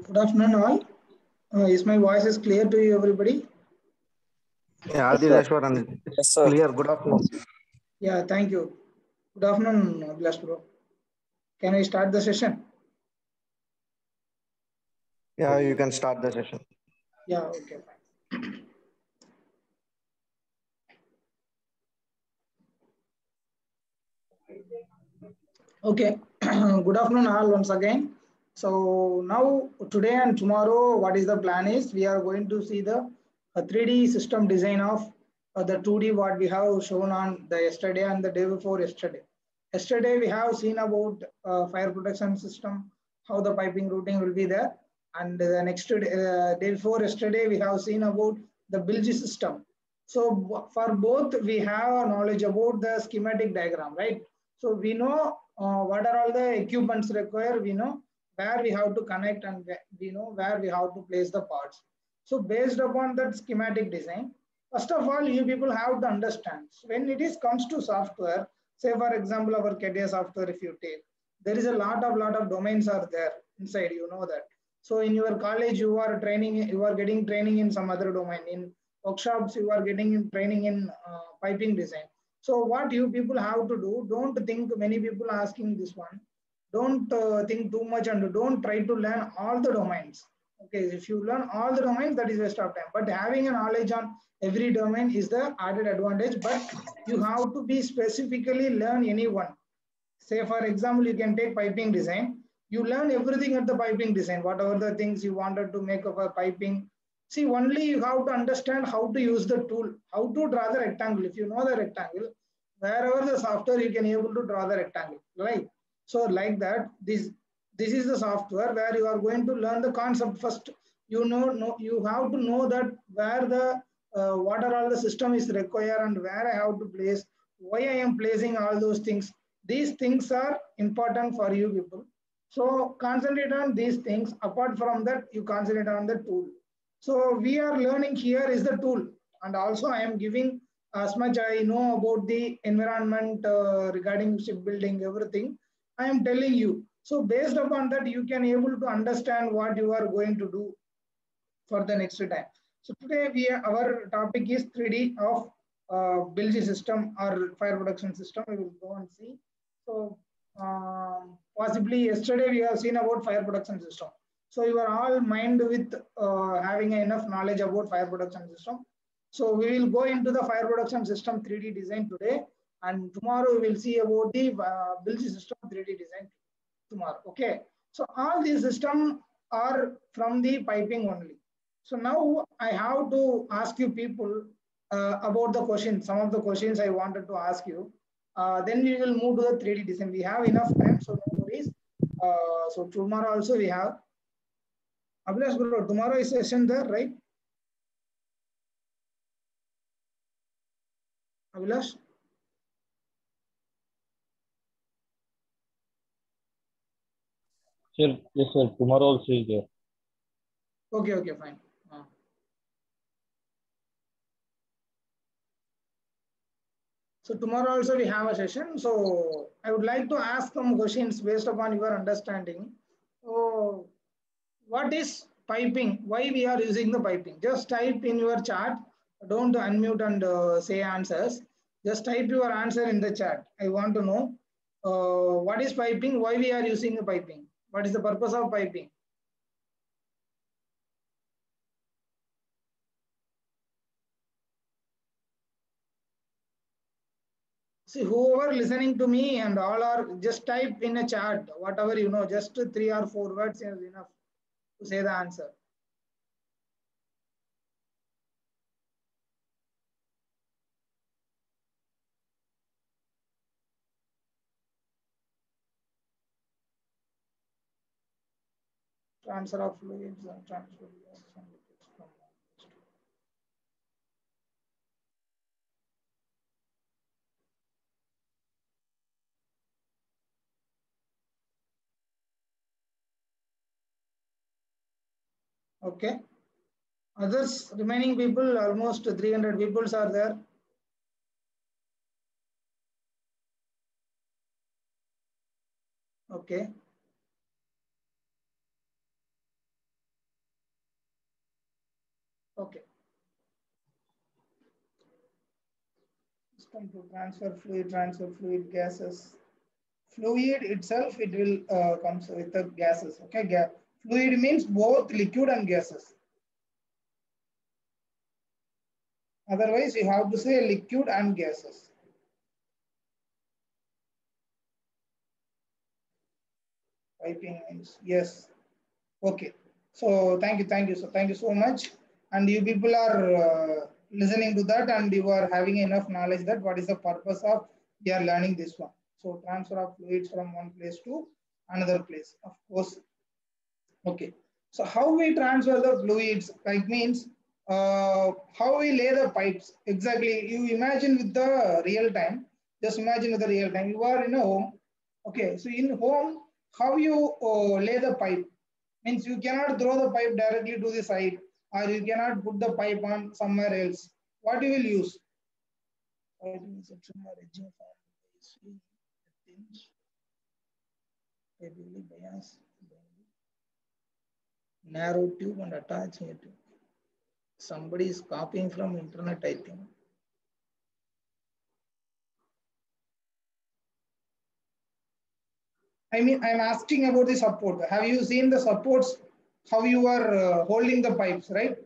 Good afternoon, all. Is my voice is clear to you, everybody? Yeah, Yes, Adi sir. Ashwaran, Yes, sir. clear. Good afternoon. Yeah, thank you. Good afternoon, Abhilash bro. Can we start the session? Yeah, you can start the session. Yeah, okay, fine. Okay, good afternoon, all, once again. So now, today and tomorrow, what is the plan is we are going to see the 3D system design of the 2D what we have shown on the yesterday and the day before yesterday. Yesterday, we have seen about fire protection system, how the piping routing will be there. And the next day before yesterday, we have seen about the bilge system. So for both, we have knowledge about the schematic diagram, right? So we know what are all the equipments required. We know where we have to connect and we know where we have to place the parts. So based upon that schematic design, first of all, you people have to understand when it is comes to software. Say for example, our CATIA software, if you take, there is a lot of domains are there inside. You know that. So in your college, you are training, you are getting training in some other domain. In workshops, you are getting in training in piping design. So what you people have to do, don't think many people asking this one. Don't think too much and don't try to learn all the domains. Okay, if you learn all the domains, that is waste of time. But having a knowledge on every domain is the added advantage. But you have to be specifically learn any one. Say for example, you can take piping design. You learn everything at the piping design, whatever the things you wanted to make of a piping. See, only you have to understand how to use the tool, how to draw the rectangle. If you know the rectangle, wherever the software you can able to draw the rectangle, right? So like that, this is the software where you are going to learn the concept first. You have to know that where the what are all the system is required and where I have to place, why I am placing all those things. These things are important for you people. So concentrate on these things. Apart from that, you concentrate on the tool. So we are learning here is the tool. And also I am giving as much I know about the environment regarding shipbuilding, everything. I am telling you. So based upon that, you can able to understand what you are going to do for the next time. So today our topic is 3D of bilge system or fire protection system. We will go and see. So possibly yesterday we have seen about fire protection system. So you are all mind with having enough knowledge about fire protection system. So we will go into the fire protection system 3D design today, and tomorrow we will see about the bilge system 3D design tomorrow. Okay. So all these systems are from the piping only. So now I have to ask you people about the questions. Some of the questions I wanted to ask you. Then we will move to the 3D design. We have enough time, so no worries. So tomorrow also we have. Abhilash bro, tomorrow is session there, right? Abhilash? Sir, yes, sir. Tomorrow also is there. Okay, fine. So tomorrow also we have a session. So I would like to ask some questions based upon your understanding. So what is piping? Why we are using the piping? Just type in your chat. Don't unmute and say answers. Just type your answer in the chat. I want to know what is piping? Why we are using the piping? What is the purpose of piping? See, whoever listening to me and all are just type in a chat, whatever you know, just 3 or 4 words is enough to say the answer. Transfer of fluids and transfer. Okay. Others, remaining people, almost 300 people are there. Okay. Okay. System to transfer fluid gases. Fluid itself, it will comes with the gases. Okay, fluid means both liquid and gases. Otherwise, you have to say liquid and gases. Piping means yes. Okay. So thank you. So thank you so much. And you people are listening to that, and you are having enough knowledge that what is the purpose of we are learning this one. So transfer of fluids from one place to another place. Of course. Okay. So how we transfer the fluids, like means how we lay the pipes. Exactly. You imagine with the real time. Just imagine with the real time. You are in a home. Okay. So in home, how you lay the pipe means you cannot throw the pipe directly to the side, or you cannot put the pipe on somewhere else. What you will use? Narrow tube and attach it. Somebody is copying from internet, I think. I mean, I'm asking about the support. Have you seen the supports? How you are holding the pipes, right?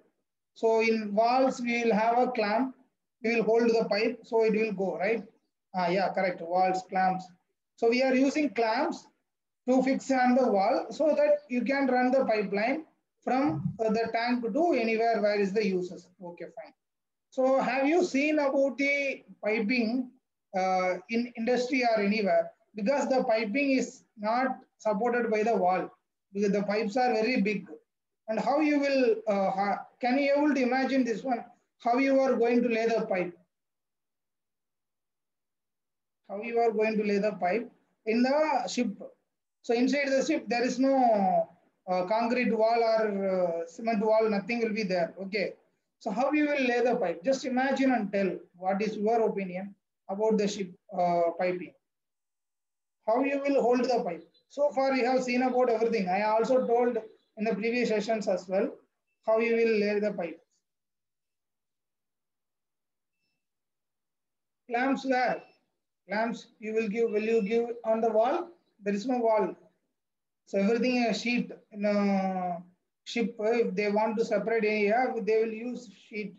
So in walls, we will have a clamp. We will hold the pipe, so it will go, right? Yeah, correct. Walls, clamps. So we are using clamps to fix on the wall so that you can run the pipeline from the tank to anywhere where is the uses. Okay, fine. So have you seen about the piping in industry or anywhere? Because the piping is not supported by the wall because the pipes are very big. And how you will, can you able to imagine this one? How you are going to lay the pipe? How you are going to lay the pipe in the ship? So inside the ship, there is no concrete wall or cement wall, nothing will be there. Okay. So how you will lay the pipe? Just imagine and tell what is your opinion about the ship piping. How you will hold the pipe. So far you have seen about everything. I also told in the previous sessions as well, how you will lay the pipe. Clamps where? Clamps you will you give on the wall? There is no wall. So everything a sheet in a ship. If they want to separate area, they will use sheet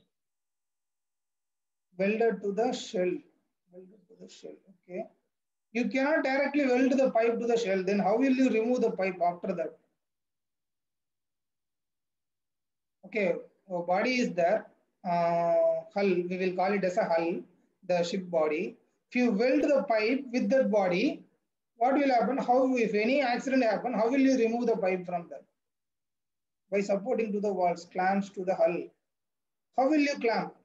welded to the shell. Welded to the shell. Okay. You cannot directly weld the pipe to the shell. Then how will you remove the pipe after that? Okay. Body is there. Hull. We will call it as a hull. The ship body. If you weld the pipe with that body, what will happen? How, if any accident happen, how will you remove the pipe from that? By supporting to the walls, clamps to the hull. How will you clamp?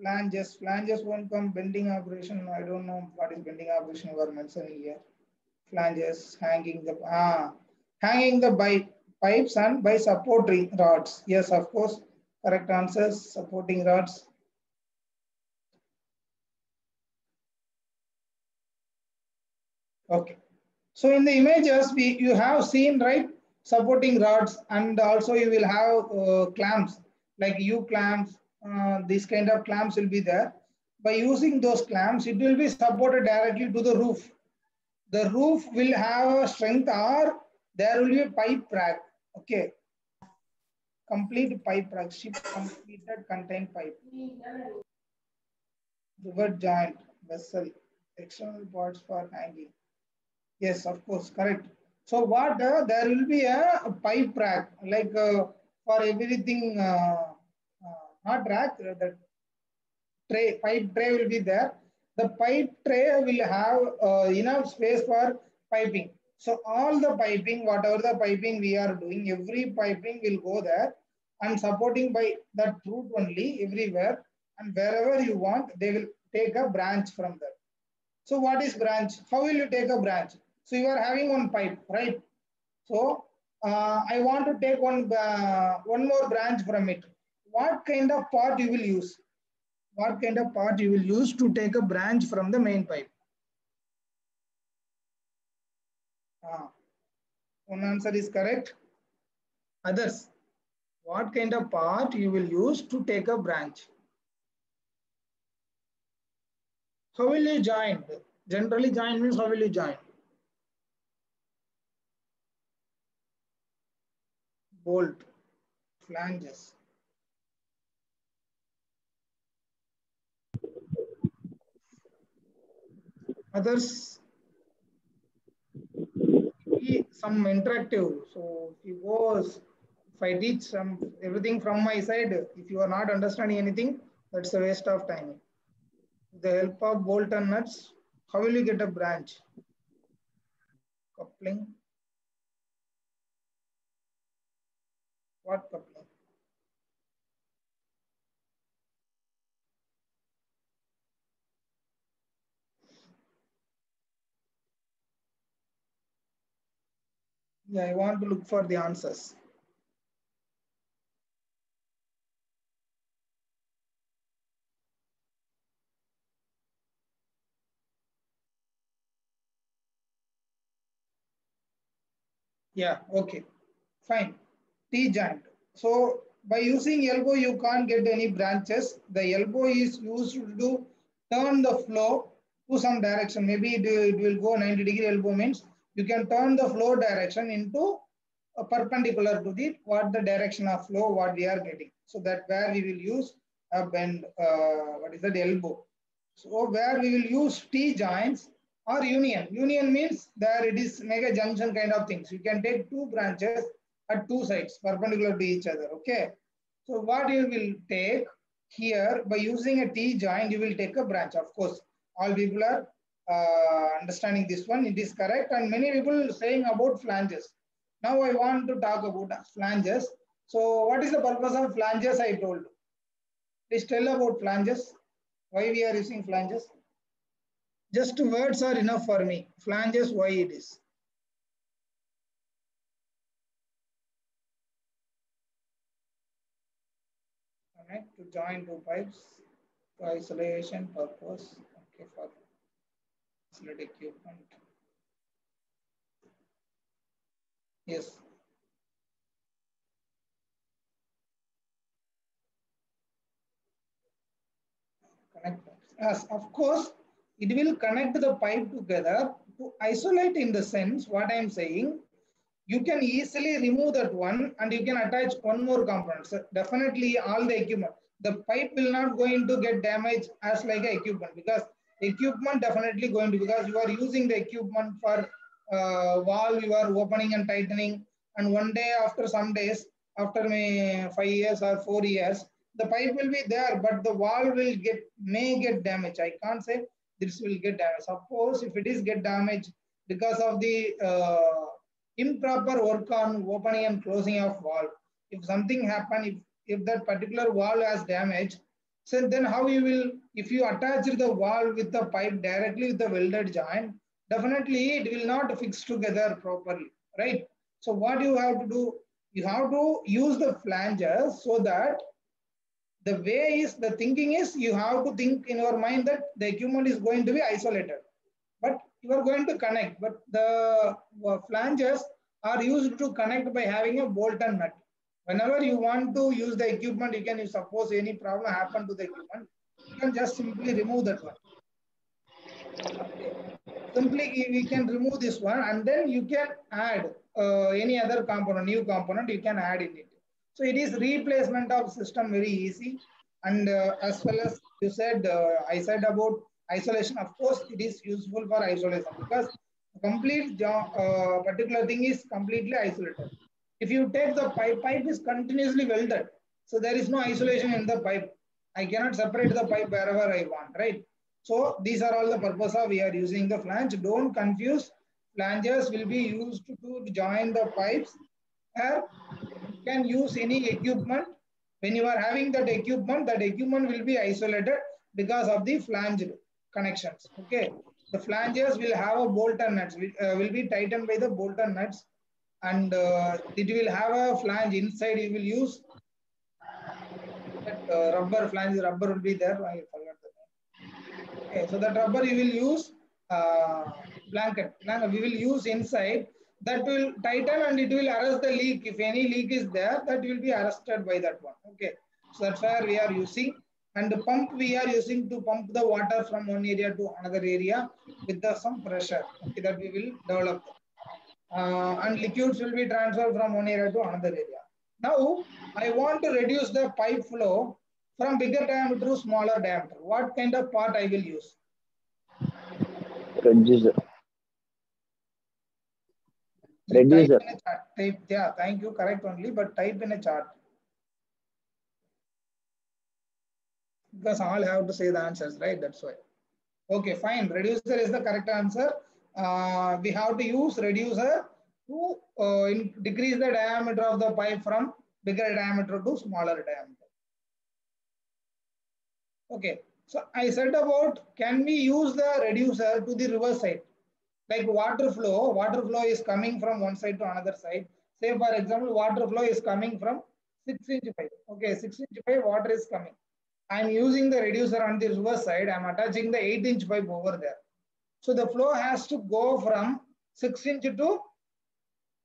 Flanges won't come. Bending operation. I don't know what is bending operation you are mentioning here. Flanges, hanging the pipes and by supporting rods. Yes, of course. Correct answers. Supporting rods. Okay. So in the images, you have seen, right, supporting rods, and also you will have clamps like U clamps. This kind of clamps will be there. By using those clamps, it will be supported directly to the roof. The roof will have a strength, or there will be a pipe rack. Okay, complete pipe rack. Ship completed contain pipe. Rivet joint vessel. External parts for hanging. Yes, of course, correct. So what there will be a pipe rack like for everything, not rack, the tray, pipe tray will be there. The pipe tray will have enough space for piping. So all the piping, whatever the piping we are doing, every piping will go there and supporting by that route only everywhere, and wherever you want, they will take a branch from there. So what is branch? How will you take a branch? So you are having one pipe, right? So I want to take one more branch from it. What kind of part you will use? What kind of part you will use to take a branch from the main pipe? One answer is correct. Others, what kind of part you will use to take a branch? How will you join? Generally join means how will you join? Bolt, flanges. Others, some interactive. So if I teach everything from my side, if you are not understanding anything, that's a waste of time. With the help of bolt and nuts, how will you get a branch? Coupling. What coupling? Yeah, I want to look for the answers. Yeah, okay, fine. T-joint. So by using elbow, you can't get any branches. The elbow is used to turn the flow to some direction. Maybe it will go 90-degree elbow means you can turn the flow direction into a perpendicular to the direction of flow what we are getting. So that where we will use a bend, what is that, elbow. So where we will use T joints or union. Union means there it is mega junction kind of things. You can take two branches at two sides perpendicular to each other. Okay. So what you will take here by using a T joint, you will take a branch. Of course, all people are understanding this one. It is correct. And many people saying about flanges. Now I want to talk about flanges. So what is the purpose of flanges? I told. Please tell about flanges. Why we are using flanges? Just words are enough for me. Flanges, why it is? Connect to join two pipes for isolation purpose. Okay, for isolate equipment. Yes. Connect pipes. Yes, of course, it will connect the pipe together to isolate in the sense what I am saying. You can easily remove that one and you can attach one more component. So definitely all the equipment, the pipe will not going to get damaged as like a equipment because equipment definitely going to, because you are using the equipment for valve, you are opening and tightening, and one day after some days, after 5 years or 4 years, the pipe will be there, but the valve will may get damaged. I can't say this will get damaged. Suppose if it is get damaged because of the improper work on opening and closing of valve. If something happen, if that particular valve has damage, so then how you will, if you attach the valve with the pipe directly with the welded joint, definitely it will not fix together properly, right? So what you have to do, you have to use the flanges so that the way is, the thinking is you have to think in your mind that the equipment is going to be isolated, but you are going to connect, but the flanges are used to connect by having a bolt and nut. Whenever you want to use the equipment, you can, if suppose any problem happen to the equipment, you can just simply remove that one. Okay. Simply we can remove this one and then you can add any other component, new component you can add in it. So it is replacement of system very easy. And as well as you said, I said about isolation, of course it is useful for isolation because complete particular thing is completely isolated. If you take the pipe is continuously welded. So there is no isolation in the pipe. I cannot separate the pipe wherever I want, right? So these are all the purpose of we are using the flange. Don't confuse. Flanges will be used to join the pipes. Or you can use any equipment. When you are having that equipment will be isolated because of the flange connections. Okay. The flanges will have a bolt and nuts, will be tightened by the bolt and nuts, and it will have a flange inside. You will use that rubber flange. Rubber will be there. I forgot the name. Okay, so that rubber you will use blanket. We will use inside. that will tighten and it will arrest the leak. If any leak is there, that will be arrested by that one. Okay, so that's where we are using. And the pump we are using to pump the water from one area to another area with some pressure. Okay, that we will develop. And liquids will be transferred from one area to another area. Now, I want to reduce the pipe flow from bigger diameter to smaller diameter. What kind of part I will use? Reducer. You type Reducer. in a chart. Type, yeah, thank you, correct only, but type in a chart. Because all have to say the answers, right? That's why. Okay, fine. Reducer is the correct answer. We have to use reducer to decrease the diameter of the pipe from bigger diameter to smaller diameter. Okay, so I said about can we use the reducer to the reverse side? Like water flow is coming from one side to another side. Say for example, water flow is coming from 6-inch pipe. Okay, 6-inch pipe water is coming. I'm using the reducer on the reverse side. I'm attaching the 8-inch pipe over there. So the flow has to go from 6-inch to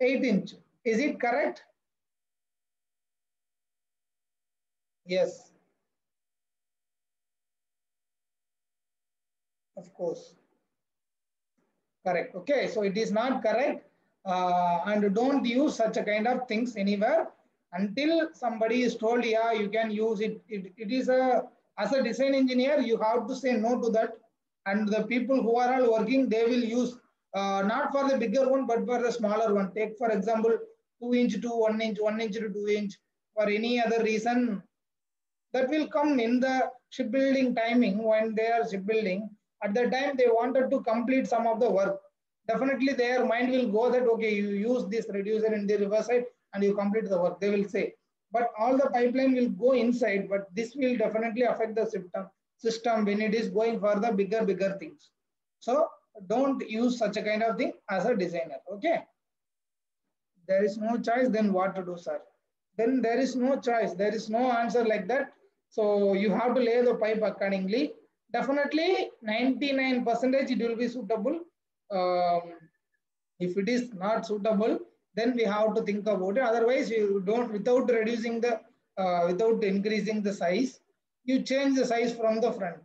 8-inch. Is it correct? Yes. Of course. Correct. Okay, so it is not correct. And don't use such a kind of things anywhere until somebody is told, yeah, you can use it. It is as a design engineer, you have to say no to that. And the people who are all working, they will use not for the bigger one, but for the smaller one. Take for example, 2-inch to 1-inch, 1-inch to 2-inch, for any other reason. That will come in the shipbuilding timing when they are shipbuilding. At the time they wanted to complete some of the work. Definitely their mind will go that, okay, you use this reducer in the reverse side and you complete the work, they will say. But all the pipeline will go inside, but this will definitely affect the system when it is going for the bigger things. So don't use such a kind of thing as a designer, okay? There is no choice, then what to do, sir? Then there is no choice. There is no answer like that. So you have to lay the pipe accordingly. Definitely 99% it will be suitable. If it is not suitable, then we have to think about it. Otherwise, you don't, without reducing the, without increasing the size, you change the size from the front.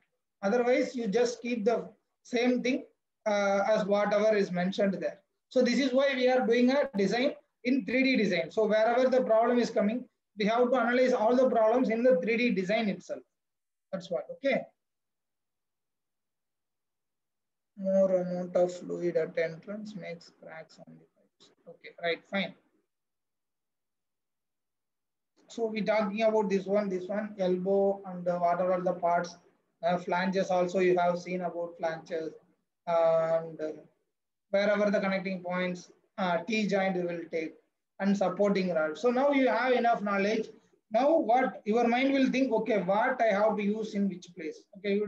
Otherwise, you just keep the same thing as whatever is mentioned there. So this is why we are doing a design in 3D design. So wherever the problem is coming, we have to analyze all the problems in the 3D design itself. That's what, okay. More amount of fluid at entrance makes cracks on the pipes. Okay, right, fine. So we're talking about this one, elbow and what are all the parts. Flanges also you have seen about flanges. And wherever the connecting points, T-joint you will take, and supporting rod. So now you have enough knowledge. Now what your mind will think, okay, what I have to use in which place. Okay,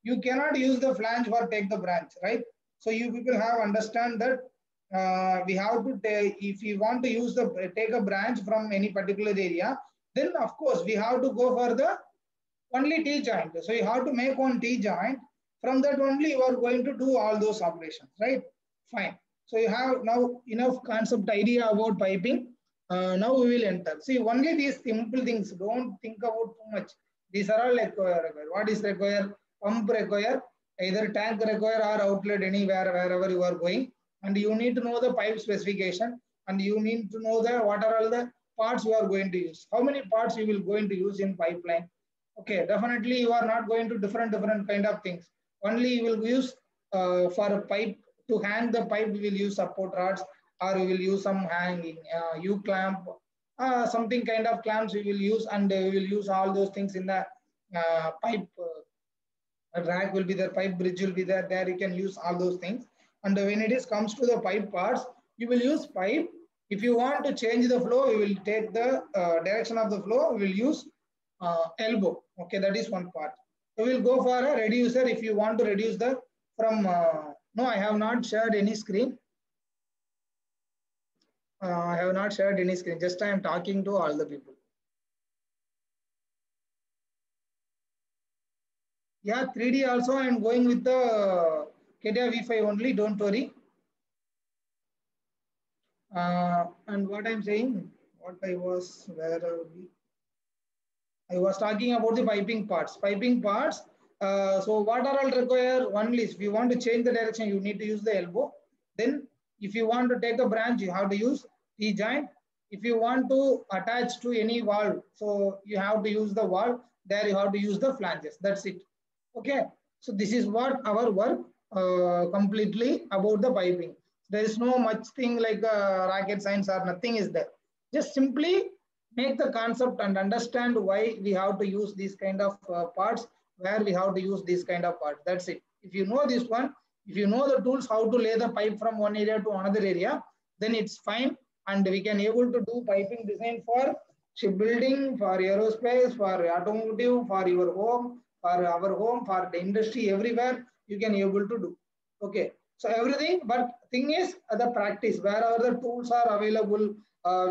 you cannot use the flange for take the branch, right? So you people have understand that we have to take, if you want to use the take a branch from any particular area, then of course we have to go for the only T-joint. So you have to make one T-joint. From that only you are going to do all those operations, right? Fine. So you have now enough concept idea about piping. Now we will enter. See, only these simple things. Don't think about too much. These are all required. What is required? Pump required, either tank required or outlet anywhere, wherever you are going. And you need to know the pipe specification. And you need to know the what are all the parts you are going to use. How many parts you will going to use in pipeline? Okay, definitely you are not going to different kind of things. Only you will use for a pipe, to hang the pipe, we will use support rods, or we will use some hanging U-clamp, something kind of clamps we will use, and we will use all those things in the pipe. Rack will be there, pipe bridge will be there. There you can use all those things. And when it is comes to the pipe parts, you will use pipe. If you want to change the flow, you will take the direction of the flow. We will use elbow. Okay, that is one part. So we will go for a reducer if you want to reduce the from. No, I have not shared any screen. I have not shared any screen. Just I am talking to all the people. Yeah, 3D also I am going with the CATIA V5 only. Don't worry. And what I'm saying, what I was, where are we? I was talking about the piping parts. Piping parts. So what are all require? One is if you want to change the direction, you need to use the elbow. Then if you want to take a branch, you have to use T joint. If you want to attach to any valve, so you have to use the valve. There you have to use the flanges. That's it. Okay. So this is what our work completely about the piping. There is no much thing like rocket science or nothing is there. Just simply make the concept and understand why we have to use these kind of parts, where we have to use these kind of parts. That's it. If you know this one, if you know the tools how to lay the pipe from one area to another area, then it's fine, and we can able to do piping design for shipbuilding, for aerospace, for automotive, for your home, for our home, for the industry, everywhere you can able to do. Okay, so everything, but thing is the practice, wherever the tools are available,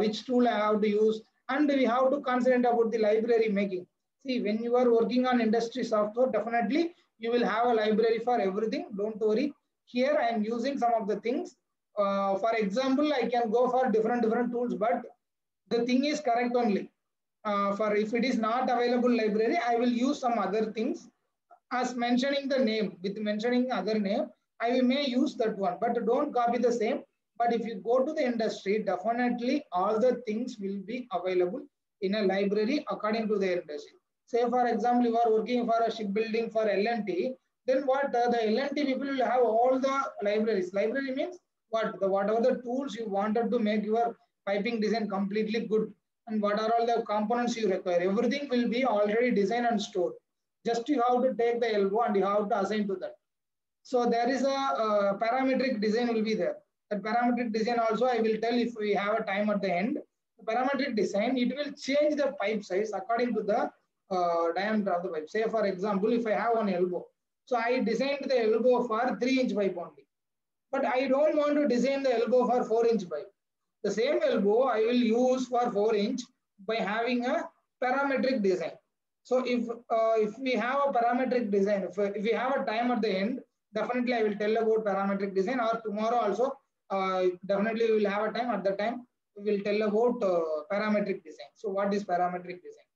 which tool I have to use, and we have to concentrate about the library making. See, when you are working on industry software, definitely you will have a library for everything. Don't worry. Here I am using some of the things. For example, I can go for different tools, but the thing is correct only. For if it is not available library, I will use some other things as mentioning the name with mentioning other name. I may use that one, but don't copy the same. But if you go to the industry, definitely all the things will be available in a library according to the industry. Say for example, you are working for a shipbuilding for L&T, then what the L&T people will have all the libraries. Library means what the whatever the tools you wanted to make your piping design completely good, and what are all the components you require. Everything will be already designed and stored. Just you have to take the elbow and you have to assign to that. So there is a parametric design will be there. That parametric design also I will tell if we have a time at the end. The parametric design, it will change the pipe size according to the diameter of the pipe. Say for example, if I have an elbow, so I designed the elbow for 3-inch pipe only. But I don't want to design the elbow for 4-inch pipe. The same elbow I will use for 4-inch by having a parametric design. So if we have a parametric design, if we have a time at the end, definitely I will tell about parametric design, or tomorrow also definitely we will have a time. At the time we will tell about parametric design. So what is parametric design?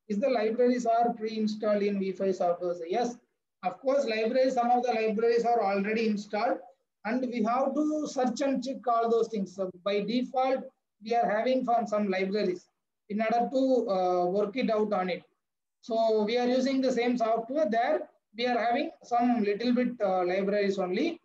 Is the libraries are pre-installed in V5 software? Yes, of course, libraries, some of the libraries are already installed, and we have to search and check all those things. So by default, we are having from some libraries in order to work it out on it. So we are using the same software there. We are having some little bit libraries only,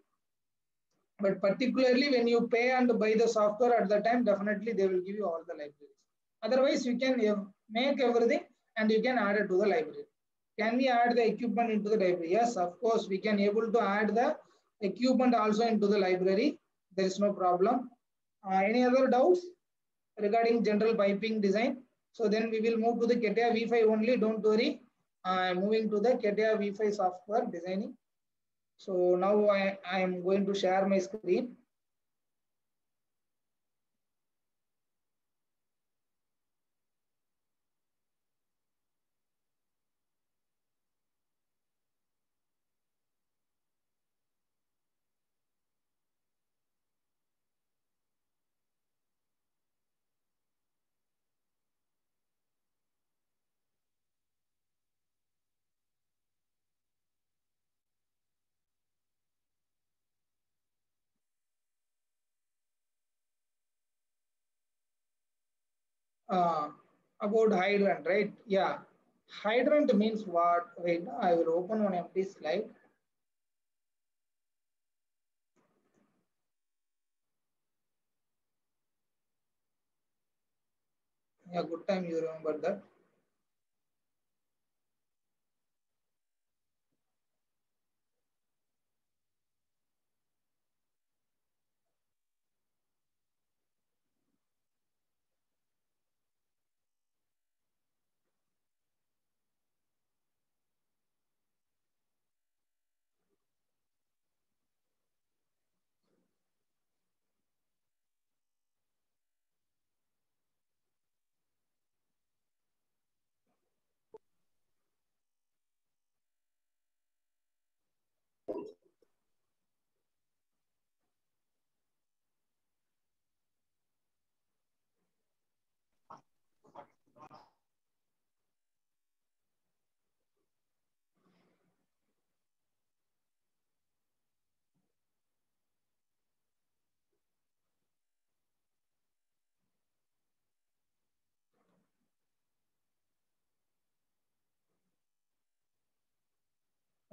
but particularly when you pay and buy the software at the time, definitely they will give you all the libraries. Otherwise, you can make everything and you can add it to the library. Can we add the equipment into the library? Yes, of course, we can able to add the equipment also into the library. There is no problem. Any other doubts regarding general piping design? So then we will move to the CATIA V5 only. Don't worry. Moving to the CATIA V5 software designing. So now I am going to share my screen. Uh, about hydrant, right? Yeah. Hydrant means what? Wait, I will open one empty slide. Yeah, good time you remember that.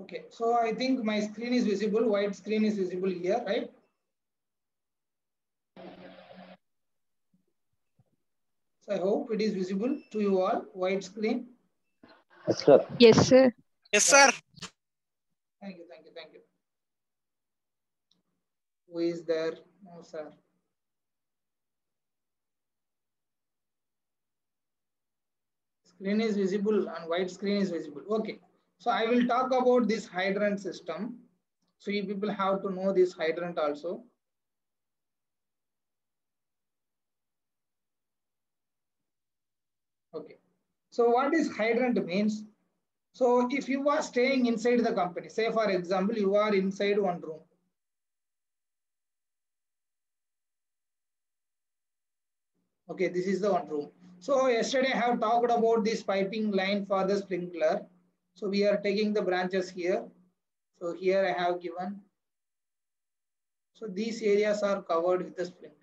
Okay, so I think my screen is visible, white screen is visible here, right? So I hope it is visible to you all, white screen. Yes, sir. Yes, sir. Yes, sir. Thank you, thank you, thank you. Who is there? No, sir. Screen is visible and white screen is visible. Okay, so I will talk about this hydrant system. So you people have to know this hydrant also. Okay, so what is hydrant means? So if you are staying inside the company, say for example, you are inside one room. Okay, this is the one room. So yesterday I have talked about this piping line for the sprinkler. So we are taking the branches here. So here I have given. So these areas are covered with the sprinkler.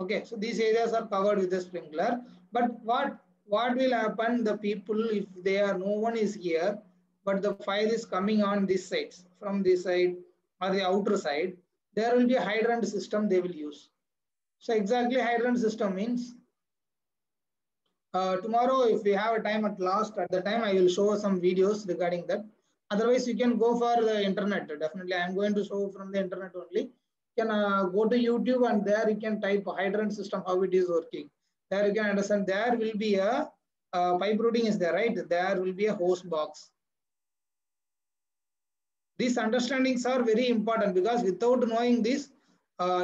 Okay, so these areas are covered with the sprinkler. But what will happen? The people, if they are no one is here, but the fire is coming on this side, from this side or the outer side, there will be a hydrant system they will use. So exactly hydrant system means tomorrow, if we have a time at the time I will show some videos regarding that. Otherwise, you can go for the internet. Definitely, I am going to show from the internet only. You can go to YouTube and there you can type hydrant system, how it is working. There you can understand there will be a pipe routing is there, right? There will be a hose box. These understandings are very important because without knowing this,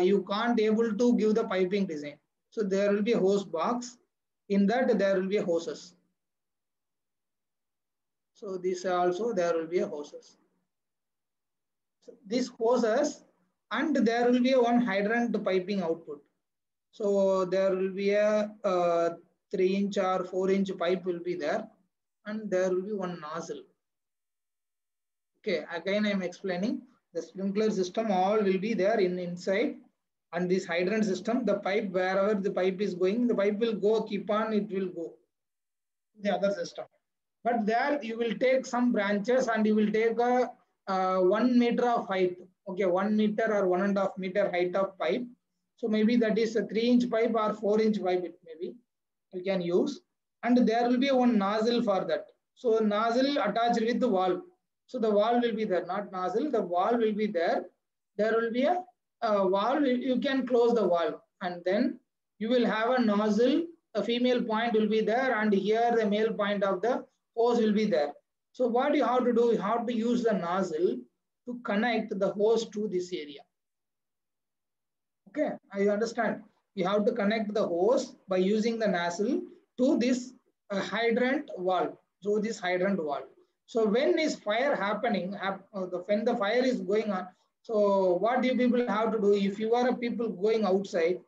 you can't able to give the piping design. So there will be a hose box. In that, there will be a hoses. So this also there will be a hoses. So these hoses and there will be a one hydrant piping output. So there will be a 3-inch or 4-inch pipe will be there, and there will be one nozzle. Okay, again I am explaining the sprinkler system all will be there inside, and this hydrant system, the pipe wherever the pipe is going, the pipe will go, keep on, it will go to the other system. But there you will take some branches and you will take a 1 meter of height. Okay, 1 meter or 1.5 meter height of pipe. So maybe that is a 3-inch pipe or 4-inch pipe. It maybe you can use, and there will be one nozzle for that. So nozzle attached with the valve. So the valve will be there, not nozzle. The valve will be there. There will be a valve. You can close the valve, and then you will have a nozzle. A female point will be there, and here the male point of the hose will be there. So what you have to do, you have to use the nozzle to connect the hose to this area. Okay, I understand. You have to connect the hose by using the nozzle to this hydrant valve, to this hydrant valve. So when is fire happening, when the fire is going on, so what you people have to do, if you are a people going outside,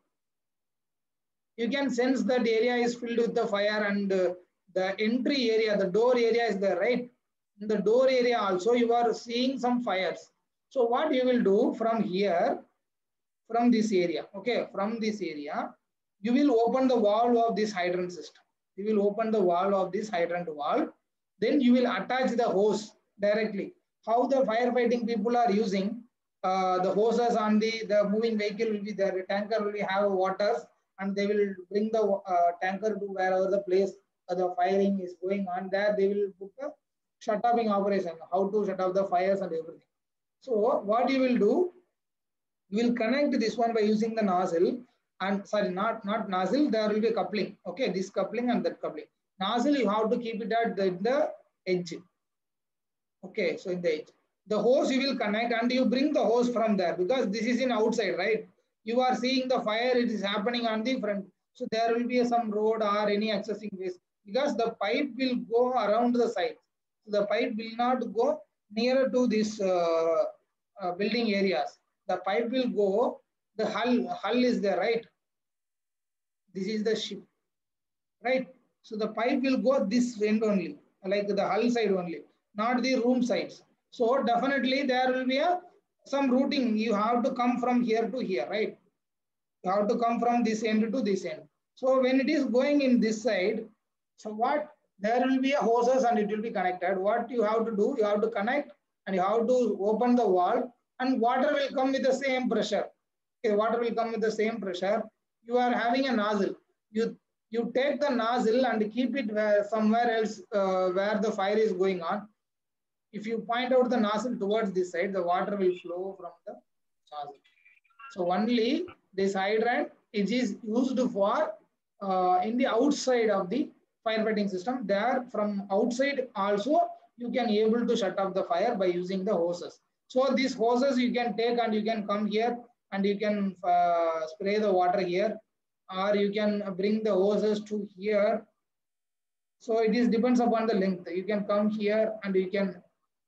you can sense that area is filled with the fire, and the entry area, the door area is there, right? In the door area also you are seeing some fires. So what you will do from here, from this area, okay, from this area, you will open the valve of this hydrant system. You will open the valve of this hydrant valve. Then you will attach the hose directly. How the firefighting people are using the hoses on the moving vehicle will be there. The tanker will have waters, and they will bring the tanker to wherever the place the firing is going on. There they will put a shut-offing operation, how to shut off the fires and everything. So what you will do, you will connect this one by using the nozzle, and sorry, not nozzle, there will be a coupling. Okay, this coupling and that coupling. Nozzle you have to keep it at the edge. Okay, so in the edge. The hose you will connect, and you bring the hose from there because this is in outside, right? You are seeing the fire, it is happening on the front. So there will be some road or any accessing ways because the pipe will go around the side. So the pipe will not go nearer to this building areas. The pipe will go, the hull is there, right? This is the ship, right? So the pipe will go this end only, like the hull side only, not the room sides. So definitely there will be some routing. You have to come from here to here, right? You have to come from this end to this end. So when it is going in this side, so what, there will be a hoses and it will be connected. What you have to do, you have to connect and you have to open the valve and water will come with the same pressure. Okay, water will come with the same pressure. You are having a nozzle. You take the nozzle and keep it somewhere else where the fire is going on. If you point out the nozzle towards this side, the water will flow from the nozzle. So only this hydrant, it is used for in the outside of the firefighting system. There from outside also you can able to shut off the fire by using the hoses. So these hoses you can take and you can come here and you can spray the water here, or you can bring the hoses to here. So it is depends upon the length. You can come here and you can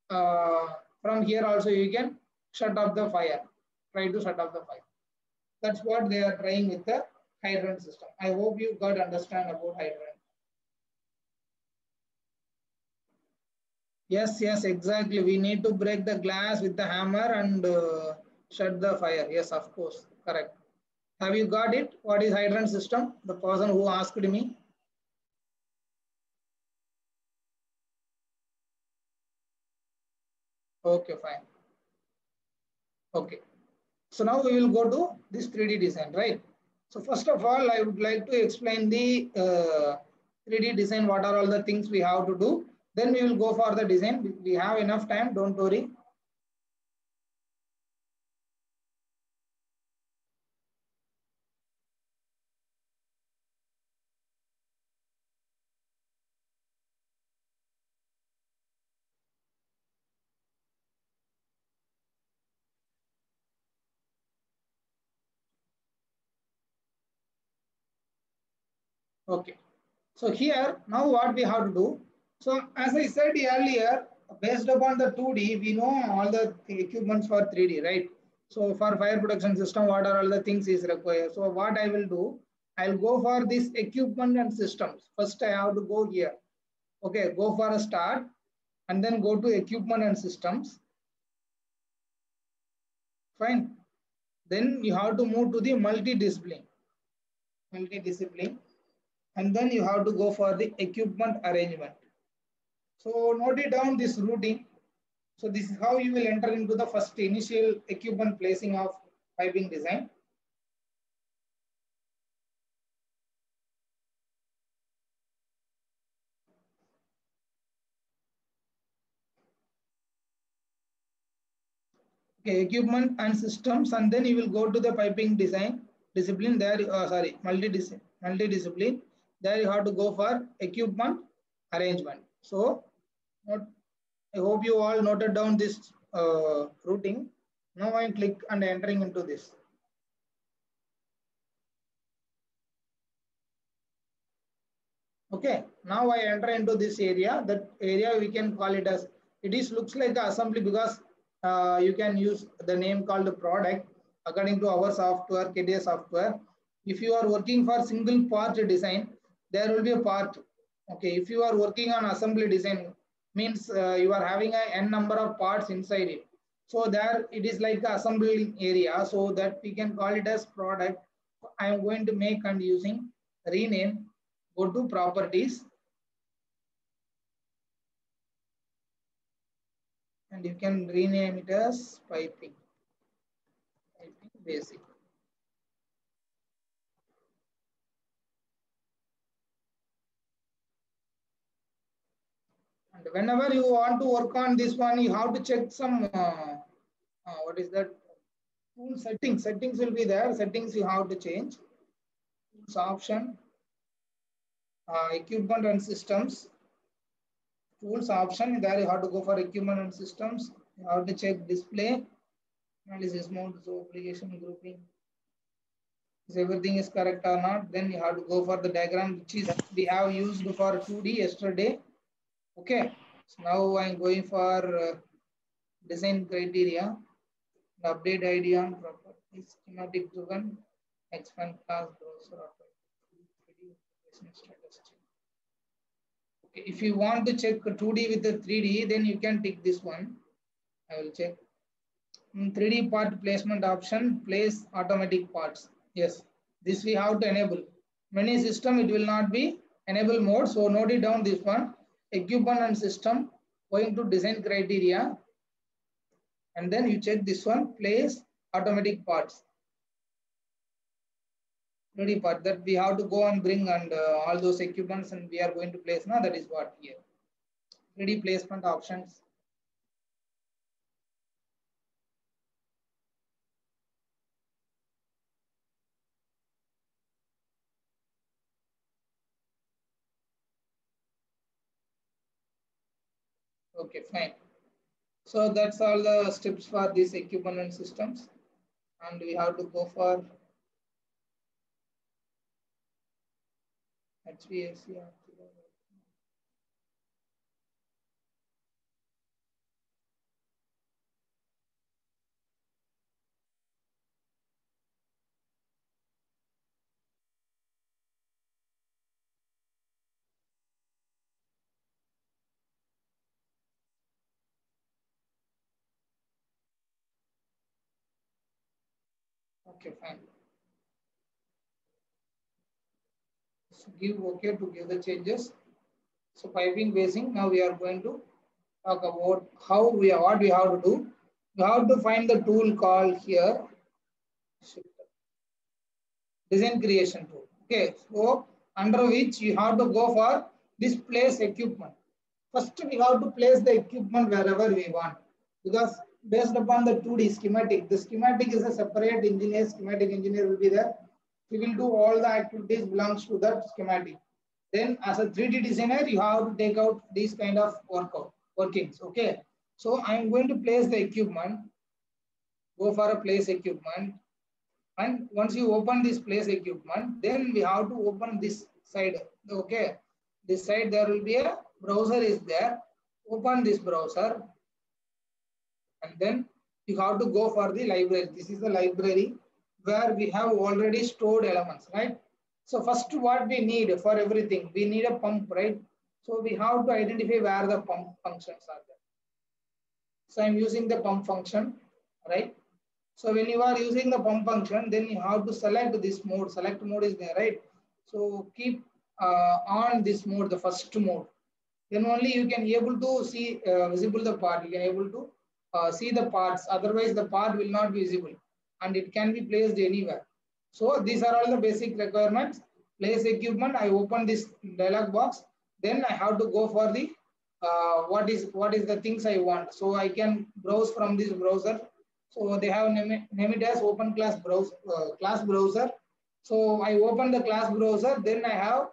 from here also you can shut off the fire. Try to shut off the fire. That's what they are trying with the hydrant system. I hope you got understand about hydrant. Yes, yes, exactly. We need to break the glass with the hammer and shut the fire. Yes, of course, correct. Have you got it? What is hydrant system? The person who asked me. Okay, fine. Okay. So now we will go to this 3D design, right? So first of all, I would like to explain the 3D design. What are all the things we have to do? Then we will go for the design. We have enough time. Don't worry. Okay. So here, now what we have to do. So as I said earlier, based upon the 2D, we know all the equipments for 3D, right? So for fire protection system, what are all the things is required? So what I will do, I'll go for this equipment and systems. First, I have to go here. Okay, go for a start and then go to equipment and systems. Fine. Then you have to move to the multidiscipline. And then you have to go for the equipment arrangement. So note it down this routing. So this is how you will enter into the first initial equipment placing of piping design. Okay, equipment and systems, and then you will go to the piping design discipline. There, multidiscipline. There you have to go for equipment arrangement. So, I hope you all noted down this routing. Now I click and entering into this. Okay, now I enter into this area. That area we can call it as, it is looks like the assembly because you can use the name called the product according to our software, KDA software. If you are working for single part design, there will be a part. Okay, if you are working on assembly design, means you are having a n number of parts inside it. So there it is like the assembly area, so that we can call it as product. I am going to make and using rename. Go to properties and you can rename it as piping basic. And whenever you want to work on this one, you have to check some what is that tool settings. Settings will be there. Settings you have to change. Tools option, equipment and systems. Tools option, there you have to go for equipment and systems. You have to check display, analysis mode, so application grouping. If everything is correct or not, then you have to go for the diagram which is we have used for 2D yesterday. Okay, so now I'm going for design criteria, update ID on properties, schematic driven, expand class browser. Okay, if you want to check 2D with the 3D, then you can tick this one. I will check. 3D part placement option, place automatic parts. Yes, this we have to enable. Many system it will not be enable mode. So note it down this one. Equipment and system going to design criteria, and then you check this one, place automatic parts. Ready part that we have to go and bring and all those equipments and we are going to place now. That is what here. Ready placement options. Okay, fine. So that's all the steps for these equipment and systems, and we have to go for HVAC. Okay, fine. So give okay to give the changes. So piping basing. Now we are going to talk about how what we have to do. We have to find the tool called here design creation tool. Okay, so under which you have to go for this place equipment. First, we have to place the equipment wherever we want because based upon the 2D schematic, the schematic is a separate engineer, schematic engineer will be there. He will do all the activities belongs to that schematic. Then as a 3D designer, you have to take out these kind of workings. Okay. So I am going to place the equipment, go for a place equipment. And once you open this place equipment, then we have to open this side. Okay. This side there will be a browser is there. Open this browser. And then you have to go for the library. This is the library where we have already stored elements, right? So first what we need for everything, we need a pump, right? So we have to identify where the pump functions are there. So I'm using the pump function, right? So when you are using the pump function, then you have to select this mode. Select mode is there, right? So keep on this mode, the first mode. Then only you can able to see visible the part. You can able to see the parts. Otherwise, the part will not be visible, and it can be placed anywhere. So these are all the basic requirements. Place equipment. I open this dialog box. Then I have to go for the what is the things I want. So I can browse from this browser. So they have name it as open class browser. So I open the class browser. Then I have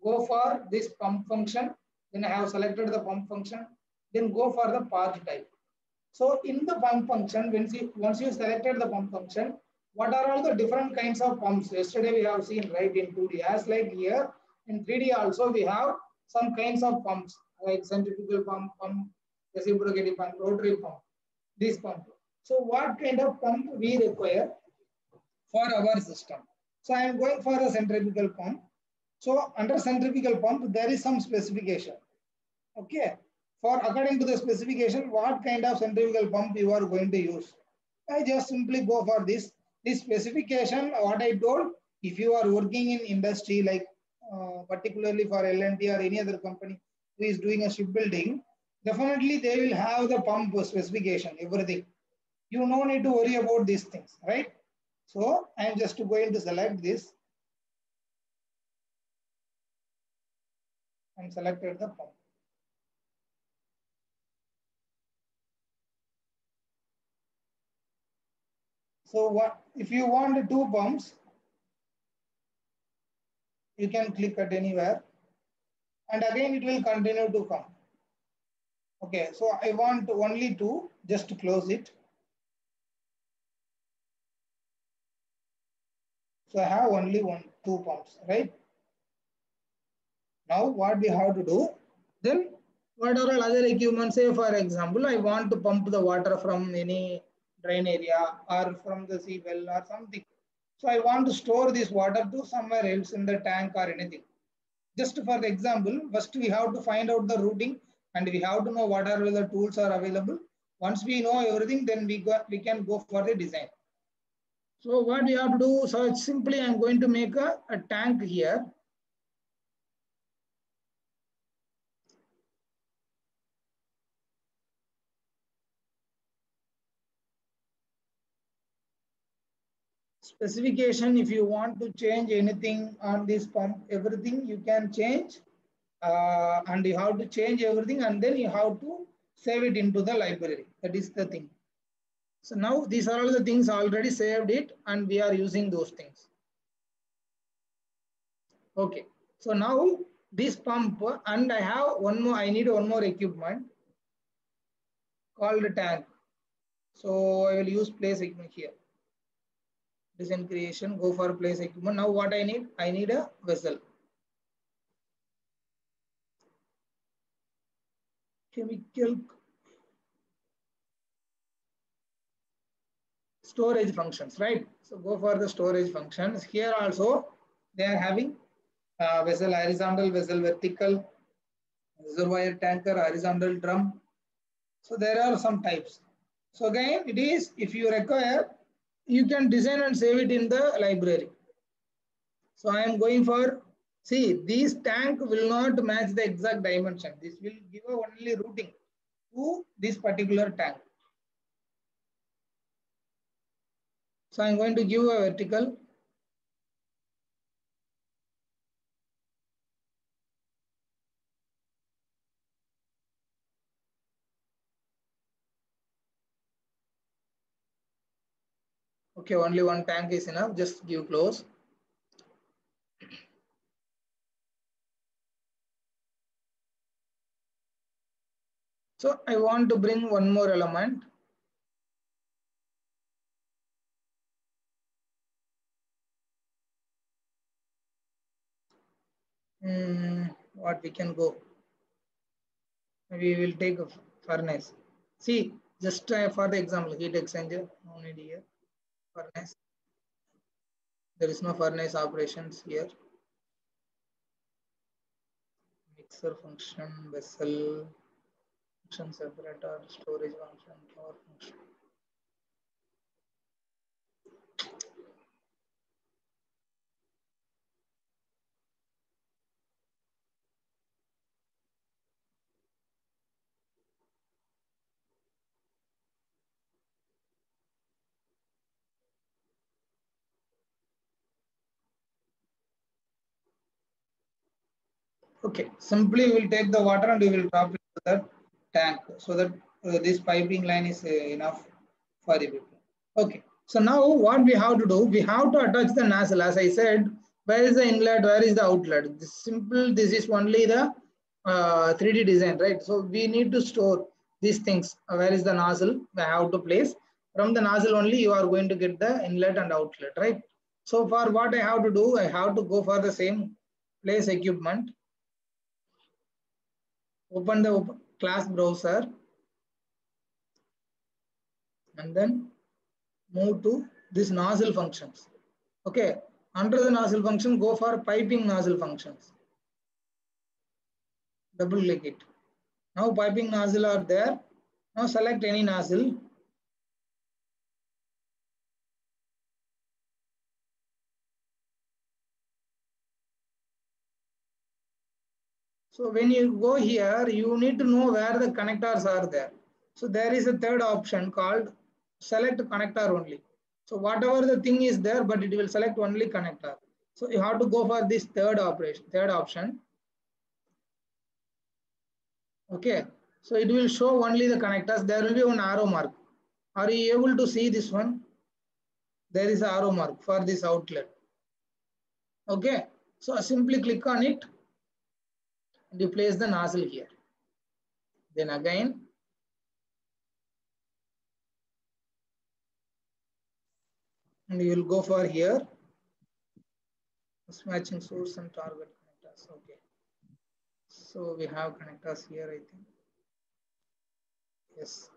go for this pump function. Then I have selected the pump function. Then go for the part type. So in the pump function, once you selected the pump function, what are all the different kinds of pumps? Yesterday we have seen right in 2D. As like here in 3D also we have some kinds of pumps like centrifugal pump, reciprocating pump, rotary pump, this pump. So what kind of pump we require for our system? So I am going for a centrifugal pump. So under centrifugal pump, there is some specification. Okay. For according to the specification, what kind of centrifugal pump you are going to use. I just simply go for this. This specification, what I told, if you are working in industry like particularly for L&T or any other company who is doing a shipbuilding, definitely they will have the pump specification, everything. You no need to worry about these things, right? So I am just going to select this and selected the pump. So what if you want 2 pumps, you can click at anywhere and again it will continue to come. Okay, so I want only 2, just to close it. So I have only 2 pumps, right? Now what we have to do, then what are all other equipment? Say for example, I want to pump the water from any drain area or from the sea well or something. So I want to store this water to somewhere else in the tank or anything. Just for the example, first we have to find out the routing and we have to know what are the tools are available. Once we know everything, then we can go for the design. So what we have to do, so it's simply I'm going to make a tank here. Specification, if you want to change anything on this pump, everything you can change, and you have to change everything, and then you have to save it into the library. That is the thing. So now these are all the things already saved it, and we are using those things. Okay. So now this pump, and I have one more, I need one more equipment called tank. So I will use place equipment here. Design creation, go for place equipment. Now what I need a vessel. Chemical storage functions, right? So go for the storage functions. Here also they are having vessel, horizontal vessel, vertical, reservoir tanker, horizontal drum. So there are some types. So again, it is, if you require, you can design and save it in the library. So I am going for, see, this tank will not match the exact dimension. This will give only routing to this particular tank. So I'm going to give a vertical. Okay, only one tank is enough. Just give close. So I want to bring one more element. What we can go? Maybe we will take a furnace. See, just for the example, heat exchanger, no need here. Furnace. There is no furnace operations here. Mixer function, vessel, function separator, storage function, power function. Okay, simply we will take the water and we will drop it to the tank so that this piping line is enough for the people. Okay, so now what we have to do, we have to attach the nozzle. As I said, where is the inlet, where is the outlet? This simple, this is only the 3D design, right? So we need to store these things. Where is the nozzle? We have to place. From the nozzle only, you are going to get the inlet and outlet, right? So for what I have to do, I have to go for the same place equipment. Open the class browser and then move to this nozzle functions. Okay, under the nozzle function, go for piping nozzle functions. Double click it. Now piping nozzle are there. Now select any nozzle. So when you go here, you need to know where the connectors are there. So there is a third option called select connector only. So whatever the thing is there, but it will select only connector. So you have to go for this third option. Okay. So it will show only the connectors. There will be one arrow mark. Are you able to see this one? There is an arrow mark for this outlet. Okay. So simply click on it and you place the nozzle here. Then again, and you will go for here, matching source and target connectors. Okay. So we have connectors here, I think. Yes.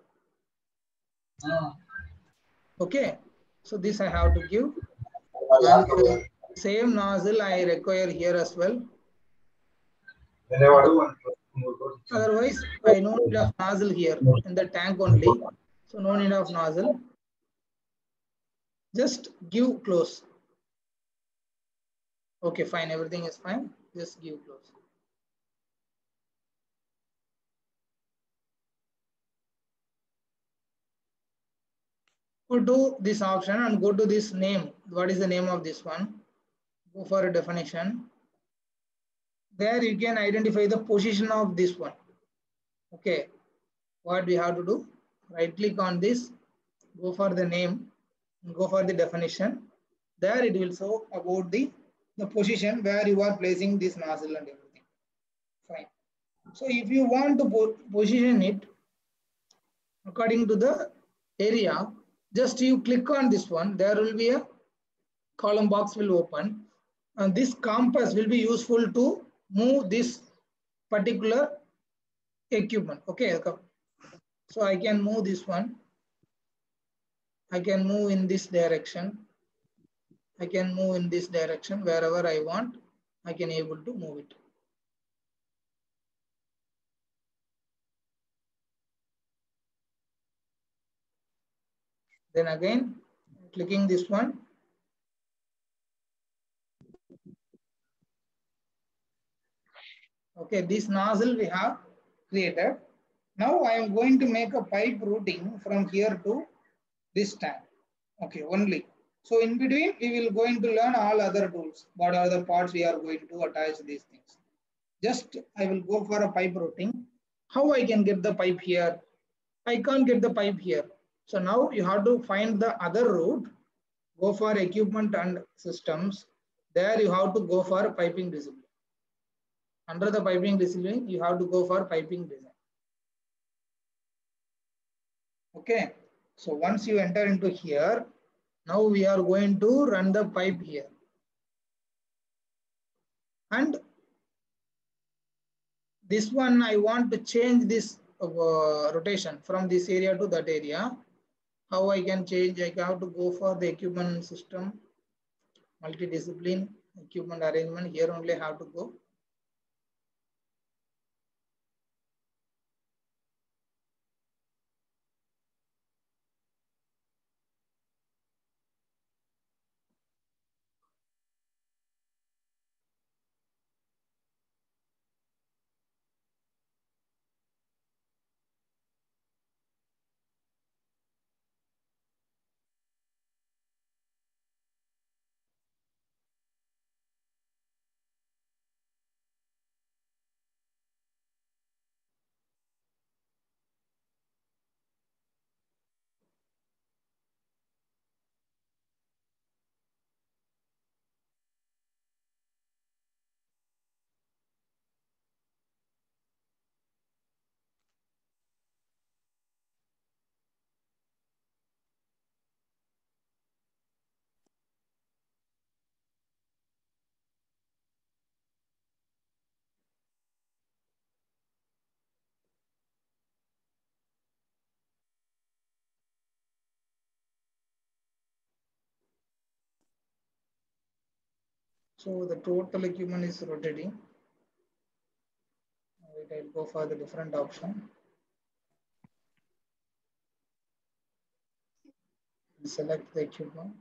Okay. So this I have to give. And same nozzle I require here as well. Otherwise, I no need of nozzle here in the tank only. So no need of nozzle. Just give close. Okay, fine. Everything is fine. Just give close. Go to this option and go to this name. What is the name of this one? Go for a definition. There you can identify the position of this one. Okay. What we have to do? Right click on this. Go for the name. Go for the definition. There it will show about the position where you are placing this nozzle and everything. Fine. So if you want to position it according to the area, just you click on this one. There will be a column box will open, and this compass will be useful to move this particular equipment. Okay, so I can move this one. I can move in this direction. I can move in this direction wherever I want. I can able to move it. Then again, clicking this one. Okay, this nozzle we have created. Now I am going to make a pipe routing from here to this tank. Okay, only. So in between, we will going to learn all other tools. What are the parts we are going to attach these things. Just I will go for a pipe routing. How I can get the pipe here? I can't get the pipe here. So now you have to find the other route. Go for equipment and systems. There you have to go for piping discipline. Under the piping discipline, you have to go for piping design. Okay. So once you enter into here, now we are going to run the pipe here. And this one, I want to change this rotation from this area to that area. How I can change? I have to go for the equipment system, multidiscipline, equipment arrangement. Here only I have to go. So the total equipment is rotating. I'll go for the different option. Select the equipment.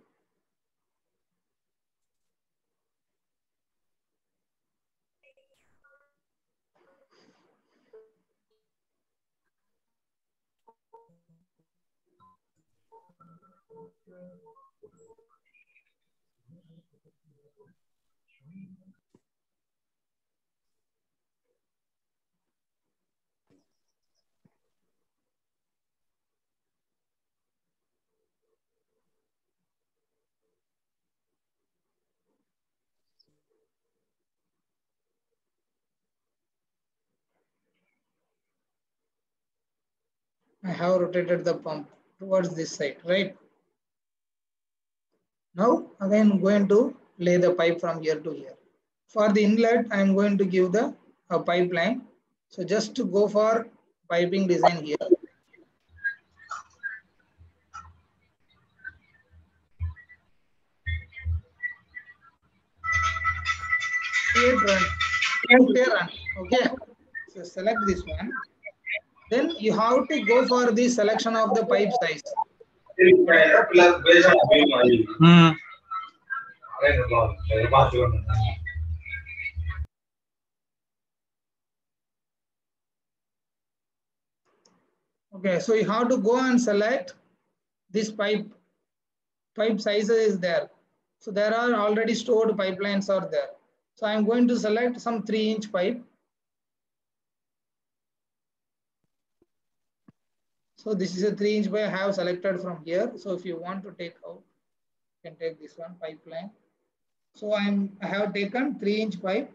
I have rotated the pump towards this side, right? Now again I'm going to lay the pipe from here to here. For the inlet, I am going to give the pipeline. So just to go for piping design here. Create run. Okay. So select this one. Then you have to go for the selection of the pipe size. Okay, so you have to go and select this pipe size is there. So there are already stored pipelines are there. So I'm going to select some 3-inch pipe. So this is a 3-inch pipe I have selected from here. So if you want to take out, you can take this one pipeline. So I have taken 3-inch pipe.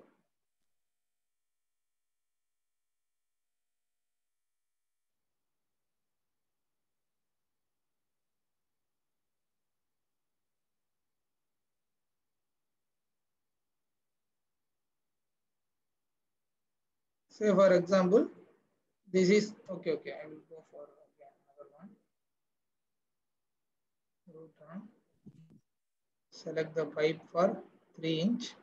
Say for example, this is okay. I will go for another one. Root on. Select the pipe for 3-inch.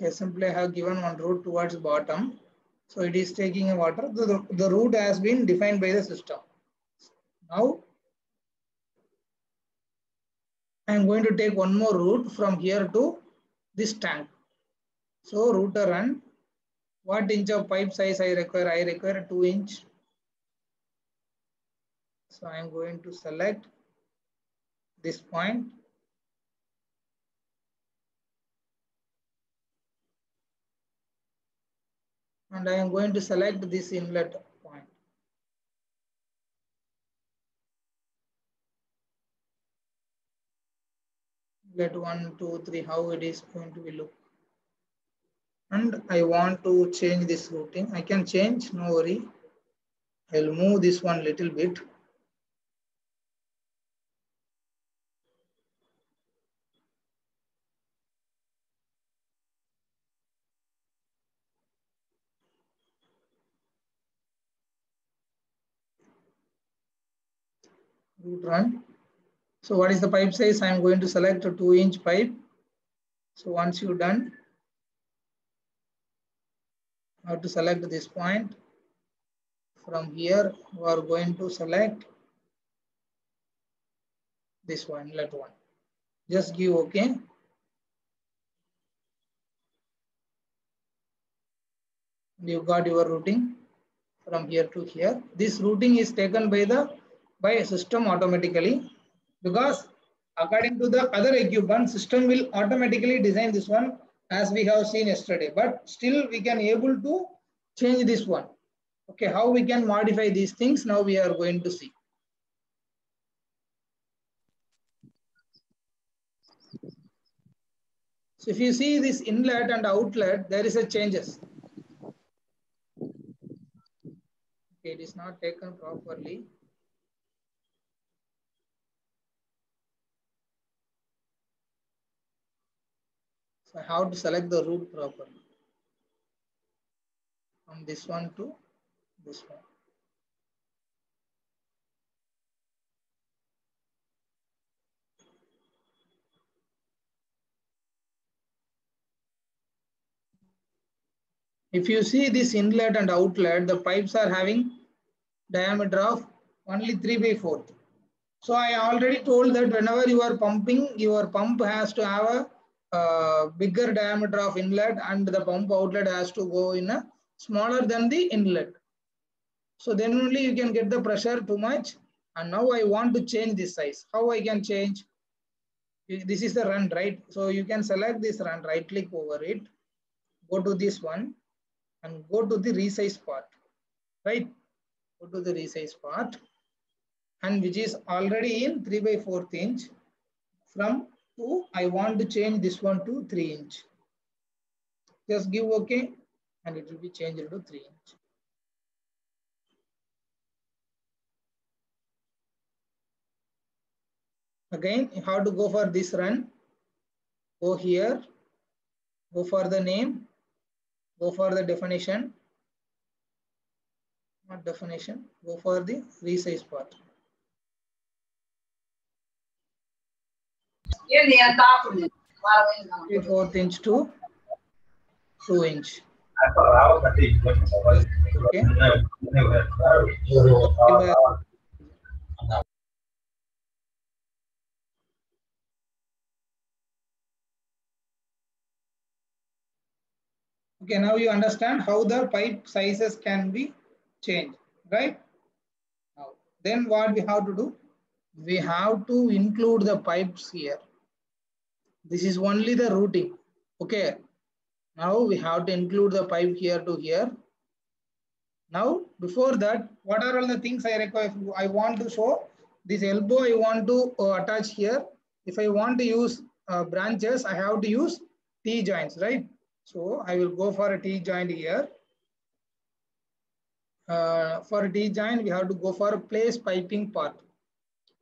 Okay, simply I have given one route towards bottom. So it is taking a water. The route has been defined by the system. Now I am going to take one more route from here to this tank. So router run. What inch of pipe size I require? I require 2-inch. So I am going to select this point. And I am going to select this inlet point. Let 1, 2, 3, how it is going to be look. And I want to change this routing. I can change, no worry. I'll move this one little bit. Route run. So what is the pipe size? I am going to select a 2-inch pipe. So once you're done, I have to select this point. From here, we are going to select this one, inlet one. Just give OK. You got your routing from here to here. This routing is taken by a system automatically, because according to the other equipment, system will automatically design this one as we have seen yesterday. But still we can able to change this one. Okay, how we can modify these things now we are going to see. So if you see this inlet and outlet, there is a changes. Okay, it is not taken properly. So I have to select the route properly. From this one to this one. If you see this inlet and outlet, the pipes are having diameter of only 3/4. So I already told that whenever you are pumping, your pump has to have a bigger diameter of inlet, and the pump outlet has to go in a smaller than the inlet. So then only you can get the pressure too much. And now I want to change this size. How I can change? This is the run, right? So you can select this run, right click over it, go to this one and go to the resize part, right? Go to the resize part, and which is already in 3/4 inch. From 2, I want to change this one to 3-inch. Just give OK, and it will be changed to 3-inch. Again, you have to go for this run. Go here, Go for the name. Go for the definition. Not definition. Go for the resize part. 3/4 inch to 2 inch. Okay. Okay, now you understand how the pipe sizes can be changed, right? Now, then what we have to do? We have to include the pipes here. This is only the routing. Okay. Now we have to include the pipe here to here. Now, before that, what are all the things I require? I want to show this elbow. I want to attach here. If I want to use branches, I have to use T joints, right? So I will go for a T joint here. For a T joint, we have to go for a place piping part.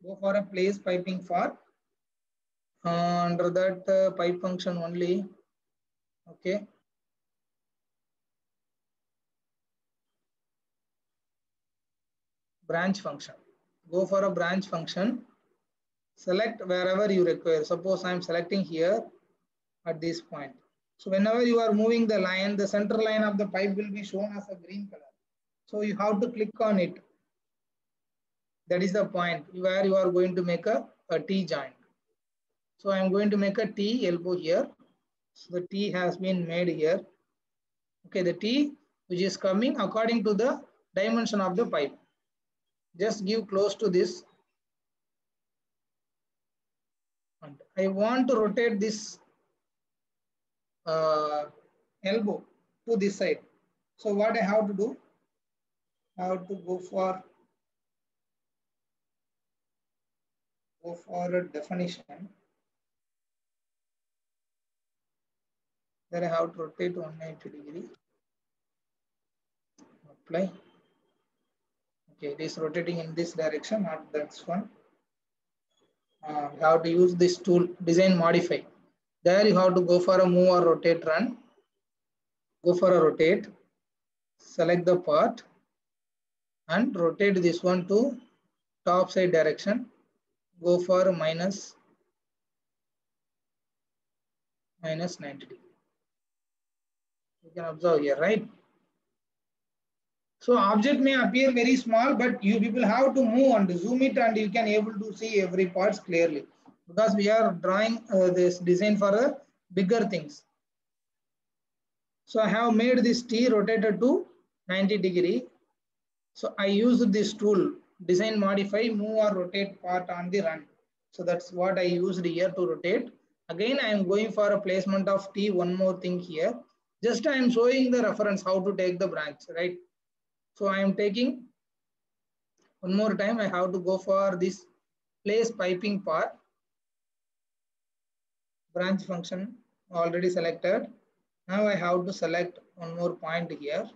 Go for a place piping part. Under that pipe function only. Okay. Branch function. Go for a branch function. Select wherever you require. Suppose I am selecting here at this point. So whenever you are moving the line, the center line of the pipe will be shown as a green color. So you have to click on it. That is the point where you are going to make a T joint. So I am going to make a T elbow here. So the T has been made here. Okay, the T which is coming according to the dimension of the pipe. Just give close to this. And I want to rotate this elbow to this side. So what I have to do? I have to go for a definition. Then I have to rotate 180 degree. Apply. Okay, it is rotating in this direction, not that one. You have to use this tool, design modify. There you have to go for a move or rotate run. Go for a rotate. Select the part and rotate this one to top side direction. Go for minus 90 degree. You can observe here, right? So object may appear very small, but you people have to move and zoom it, and you can able to see every parts clearly, because we are drawing this design for bigger things. So I have made this T rotated to 90 degree. So I used this tool, design modify, move or rotate part on the run. So that's what I used here to rotate. Again, I am going for a placement of T. One more thing here. Just I am showing the reference how to take the branch, right? So I am taking one more time. I have to go for this place piping part. Branch function already selected. Now I have to select one more point here.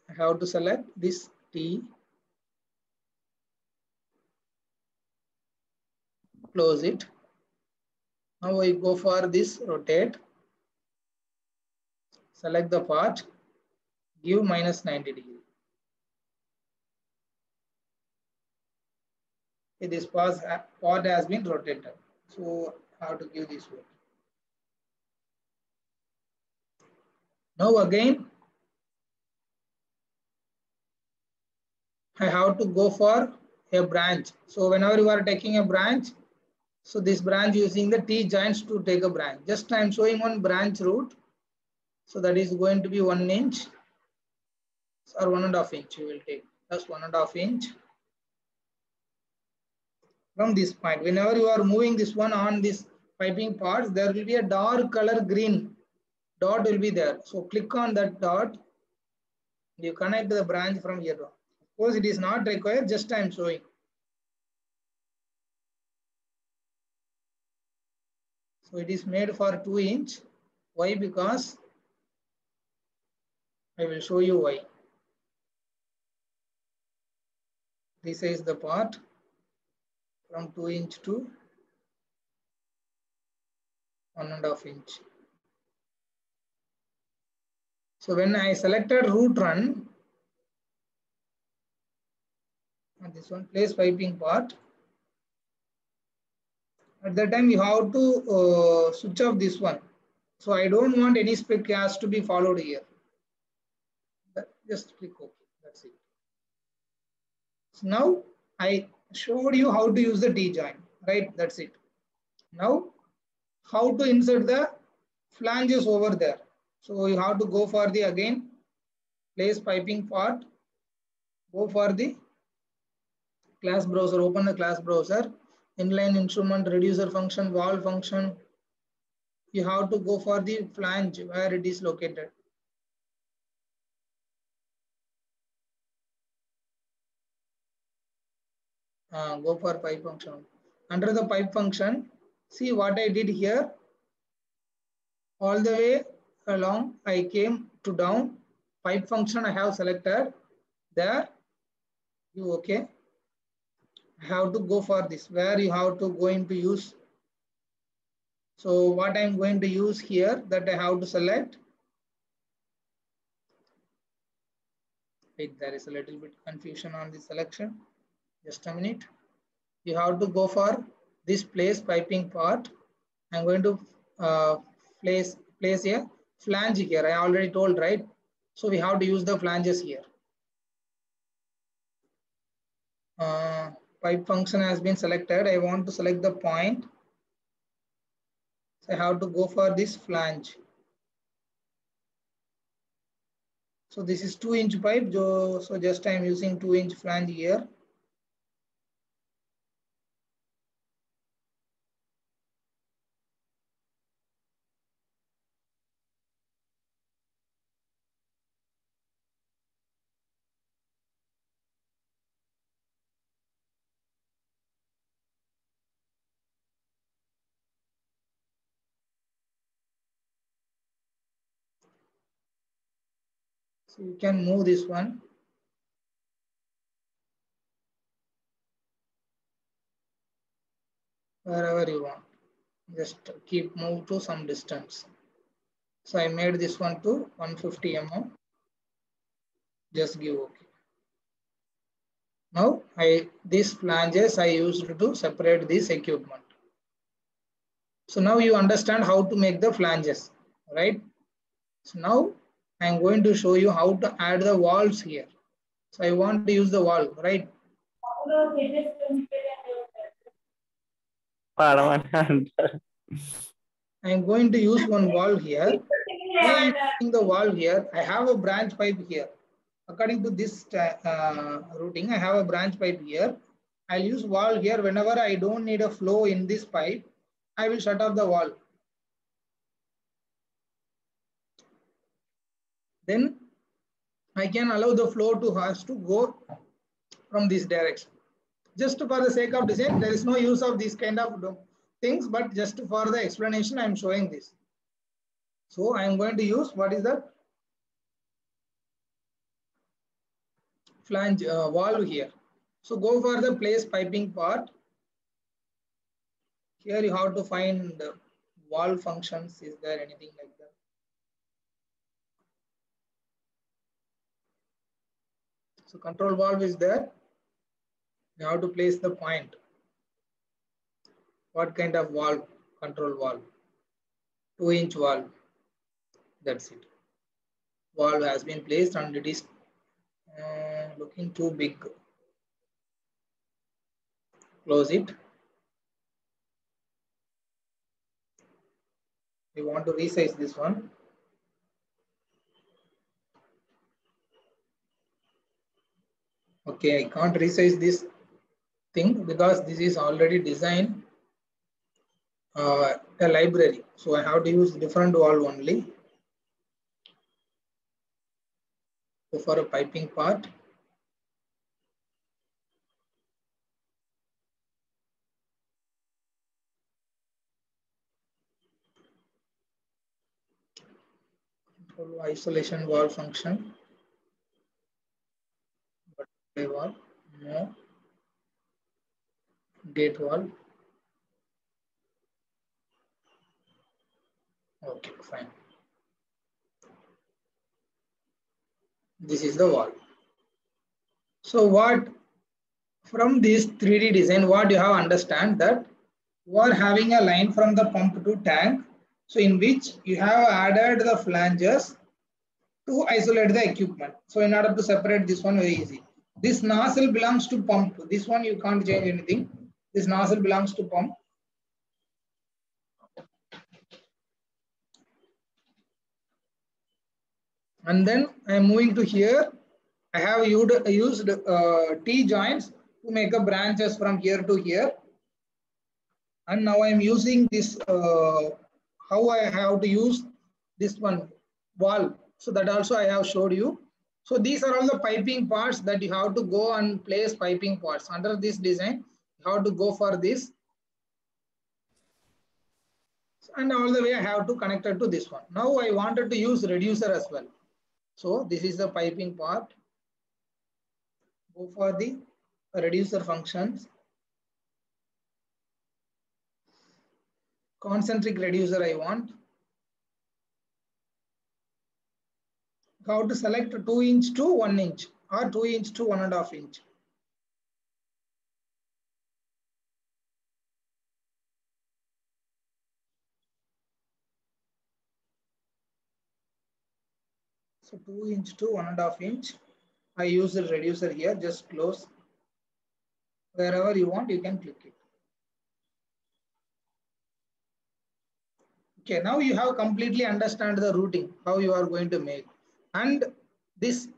I have to select this T. Close it. Now I go for this rotate. Select the part. Give minus 90 degree. Okay, this part has been rotated. So I have to give this one. Now again, I have to go for a branch. So whenever you are taking a branch, so this branch using the T joints to take a branch. Just I am showing one branch route. So that is going to be 1 inch or 1.5 inch. You will take just 1.5 inch from this point. Whenever you are moving this one on this piping parts, there will be a dark color green dot will be there. So click on that dot. You connect the branch from here. Of course, it is not required. Just I am showing. So it is made for 2 inch. Why? Because I will show you why. This is the part from 2 inch to 1.5 inch. So when I selected root run, and this one place piping part, at that time you have to switch off this one. So I don't want any spec has to be followed here. Just click OK. That's it. So now I showed you how to use the T-join, right? That's it. Now how to insert the flanges over there. So you have to go for the again place piping part, go for the class browser, open the class browser, inline instrument, reducer function, valve function. You have to go for the flange where it is located. Go for pipe function. Under the pipe function, see what I did here. All the way along, I came to down. Pipe function I have selected. There, you okay. I have to go for this, where you have to going to use. So what I'm going to use here, that I have to select. Wait, there is a little bit confusion on the selection. Just a minute. You have to go for this place piping part. I'm going to place a flange here. I already told, right? So we have to use the flanges here. Pipe function has been selected. I want to select the point. So I have to go for this flange. So this is 2-inch pipe. So just I'm using 2-inch flange here. So you can move this one. Wherever you want. Just keep move to some distance. So I made this one to 150 mm. Just give OK. Now these flanges I used to separate this equipment. So now you understand how to make the flanges, right? So now I'm going to show you how to add the valves here. So I want to use the valve, right? I'm going to use one valve here. Why I'm using the valve here? I have a branch pipe here. According to this routing, I have a branch pipe here. I'll use valve here. Whenever I don't need a flow in this pipe, I will shut off the valve. Then I can allow the flow to has to go from this direction. Just for the sake of design, there is no use of these kind of things, but just for the explanation, I'm showing this. So I'm going to use what is the flange valve here. So go for the place piping part. Here you have to find valve functions. Is there anything like that? So control valve is there. You have to place the point. What kind of valve? Control valve. 2-inch valve. That's it. Valve has been placed and it is looking too big. Close it. We want to resize this one. Okay, I can't resize this thing because this is already designed a library. So I have to use different valve only. So for a piping part, control isolation valve function, butterfly valve, no, gate valve. Okay, fine. This is the wall. So what from this 3D design, what you have understand that you are having a line from the pump to tank. So in which you have added the flanges to isolate the equipment. So in order to separate this one very easy. This nozzle belongs to pump. This one you can't change anything. This nozzle belongs to pump. And then I am moving to here. I have used T joints to make a branches from here to here. And now I am using this, how I have to use this one wall. So that also I have showed you. So these are all the piping parts that you have to go and place piping parts. Under this design, you have to go for this. And all the way I have to connect it to this one. Now I wanted to use reducer as well. So this is the piping part. Go for the reducer functions. Concentric reducer I want. How to select 2 inch to 1 inch or 2 inch to 1.5 inch. So 2 inch to 1.5 inch. I use the reducer here, just close. Wherever you want, you can click it. Okay, now you have completely understand the routing, how you are going to make. And this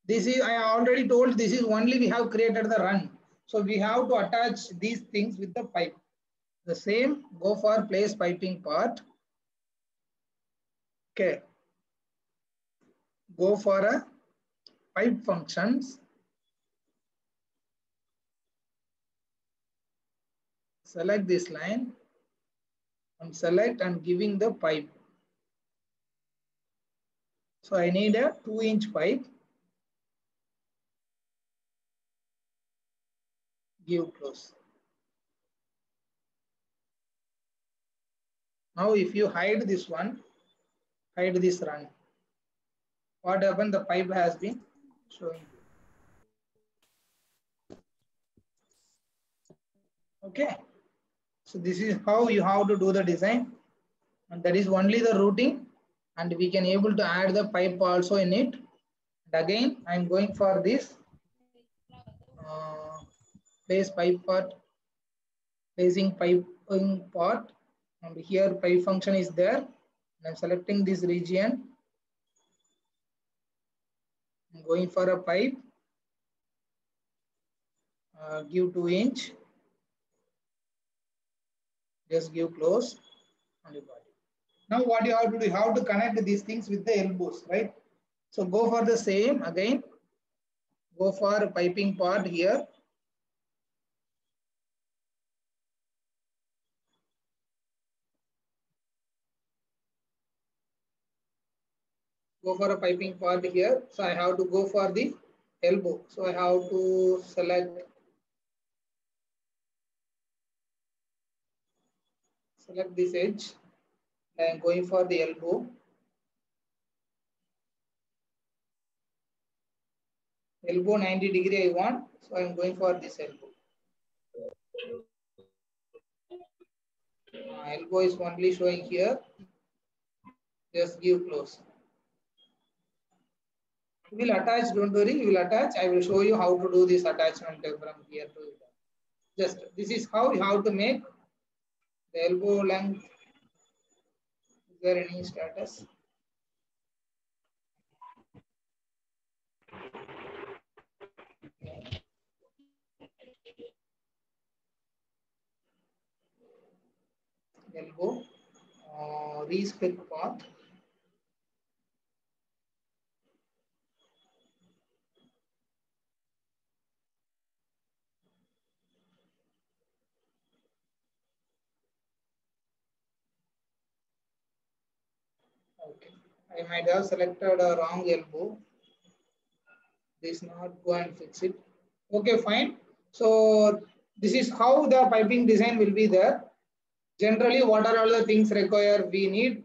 is, I already told, this is only we have created the run. So we have to attach these things with the pipe. The same, go for place piping part. Okay. Go for a pipe functions. Select this line and select and giving the pipe. So I need a 2 inch pipe. Give close. Now if you hide this one, hide this run. What happened? The pipe has been showing. Okay. So this is how you have to do the design. And that is only the routing. And we can able to add the pipe also in it. And again, I'm going for this. Place pipe part. Placing piping part. And here pipe function is there. I'm selecting this region. I'm going for a pipe. Give 2 inch. Just give close. And you got it. Now what you have to do, you have to connect these things with the elbows, right? So go for the same again. Go for a piping part here. Go for a piping part here. So I have to go for the elbow. So I have to select this edge. I am going for the elbow. Elbow 90 degree I want. So I am going for this elbow. Elbow is only showing here. Just give close. You will attach, don't worry, you will attach. I will show you how to do this attachment from here to here. Just this is how you have to make the elbow length. Is there any status? Elbow, respec path. Okay, I might have selected a wrong elbow. This not go and fix it. Okay, fine. So this is how the piping design will be there. Generally, what are all the things required? We need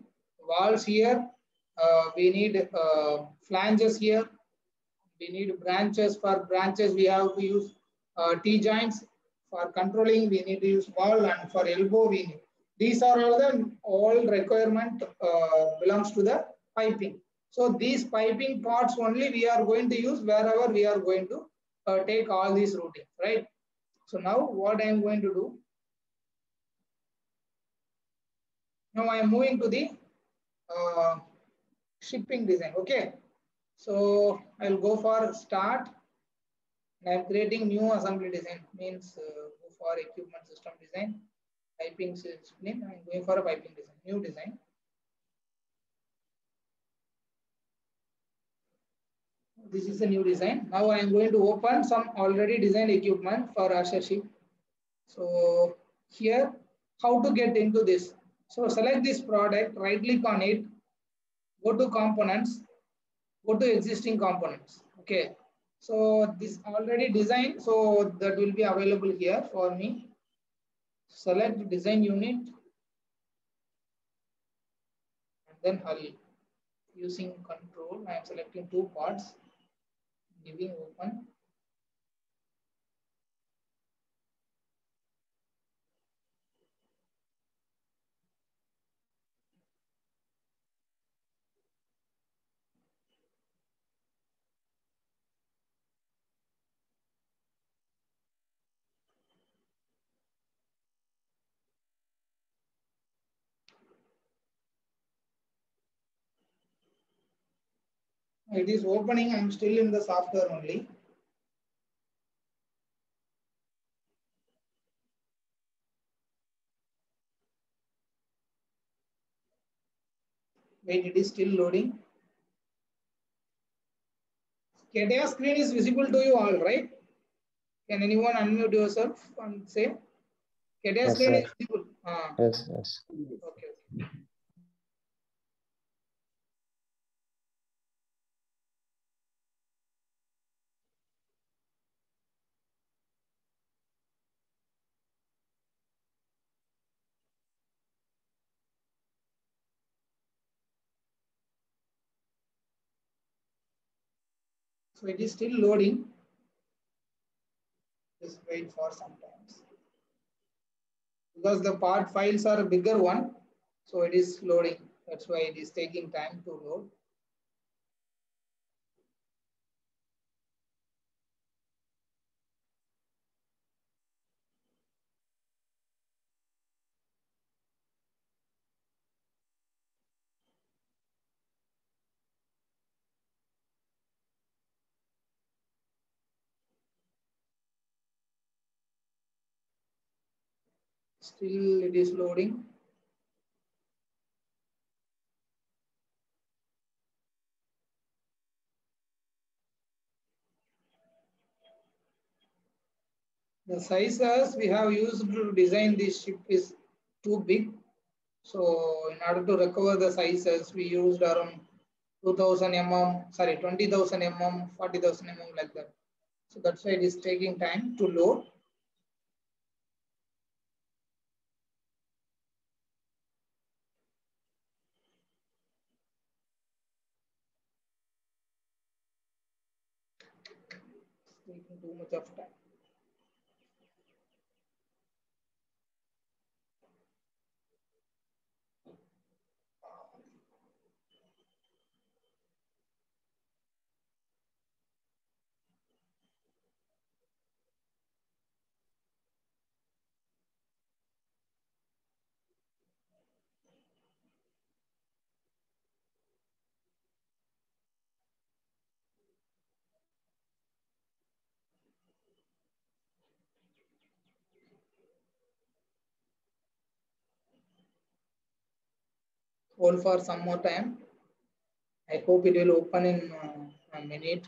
walls here. We need flanges here. We need branches. For branches, we have to use T-joints. For controlling, we need to use wall, and for elbow, we need. These are all requirement belongs to the piping. So these piping parts only we are going to use wherever we are going to take all these routing, right? So now what I am going to do, now I am moving to the shipping design. Okay, so I'll go for start. I am creating new assembly design, means go for equipment system design, piping discipline. I am going for a piping design, new design. This is a new design. Now I am going to open some already designed equipment for Ashership. So here, how to get into this? So select this product, right click on it, go to components, go to existing components. Okay. So this already designed, so that will be available here for me. Select design unit, and then I'll using control. I am selecting two parts, giving open. It is opening. I'm still in the software only. Wait, it is still loading. CATIA screen is visible to you all, right? Can anyone unmute yourself and say? CATIA Yes, screen sir. is visible. Yes. Okay. So it is still loading. Just wait for some time. Because the part files are a bigger one, so it is loading. That's why it is taking time to load. Still it is loading. The sizes we have used to design this ship is too big. So in order to recover the sizes, we used around 2000 mm, sorry, 20,000 mm, 40,000 mm like that. So that's why it is taking time to load. It's taking too much of time. Hold for some more time. I hope it will open in a minute.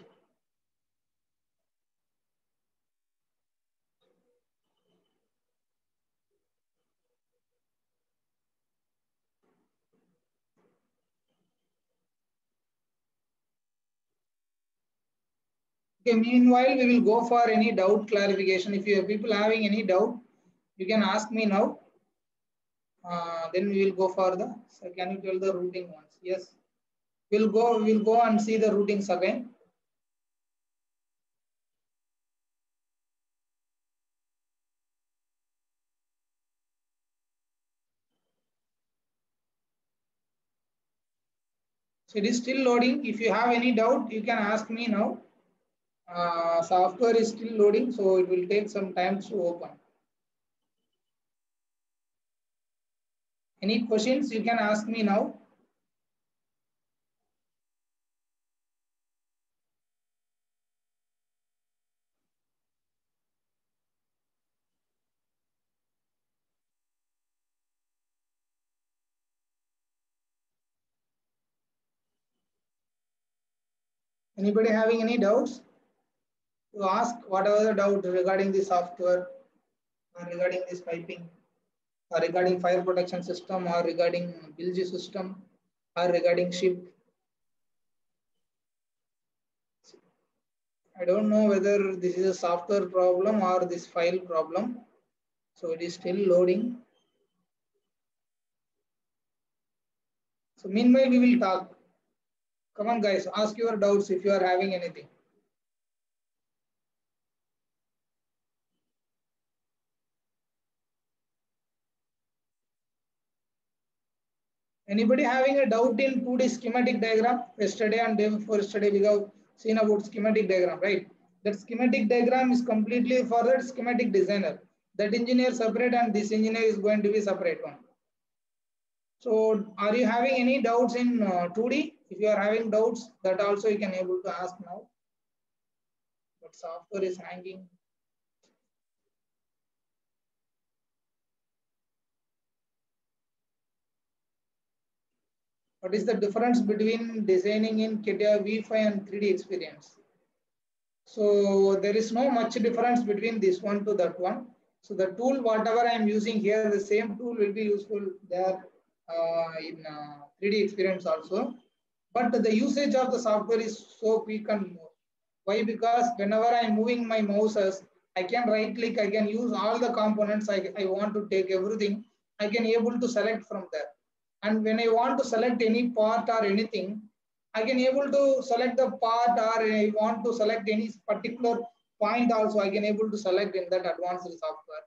Okay, meanwhile, we will go for any doubt clarification. If you have people having any doubt, you can ask me now. Then we will go for the. So can you tell the routing ones? Yes. We'll go and see the routings again. So it is still loading. If you have any doubt, you can ask me now. Software is still loading, so it will take some time to open. Any questions you can ask me now. Anybody having any doubts? To ask whatever the doubt regarding the software or regarding this piping or regarding fire protection system or regarding bilge system or regarding ship. I don't know whether this is a software problem or this file problem. So it is still loading. So meanwhile, we will talk. Come on, guys, ask your doubts if you are having anything. Anybody having a doubt in 2D schematic diagram? Yesterday and day before yesterday, we have seen about schematic diagram, right? That schematic diagram is completely for that schematic designer. That engineer separate and this engineer is going to be separate one. So are you having any doubts in 2D? If you are having doubts, that also you can able to ask now. But software is hanging. What is the difference between designing in CATIA V5 and 3D experience? So there is no much difference between this one to that one. So the tool, whatever I am using here, the same tool will be useful there in 3D experience also. But the usage of the software is so quick and more. Why? Because whenever I am moving my mouses, I can right click, I can use all the components I want to take everything. I can able to select from there. And when I want to select any part or anything, I can able to select the part or I want to select any particular point also I can able to select in that advanced software.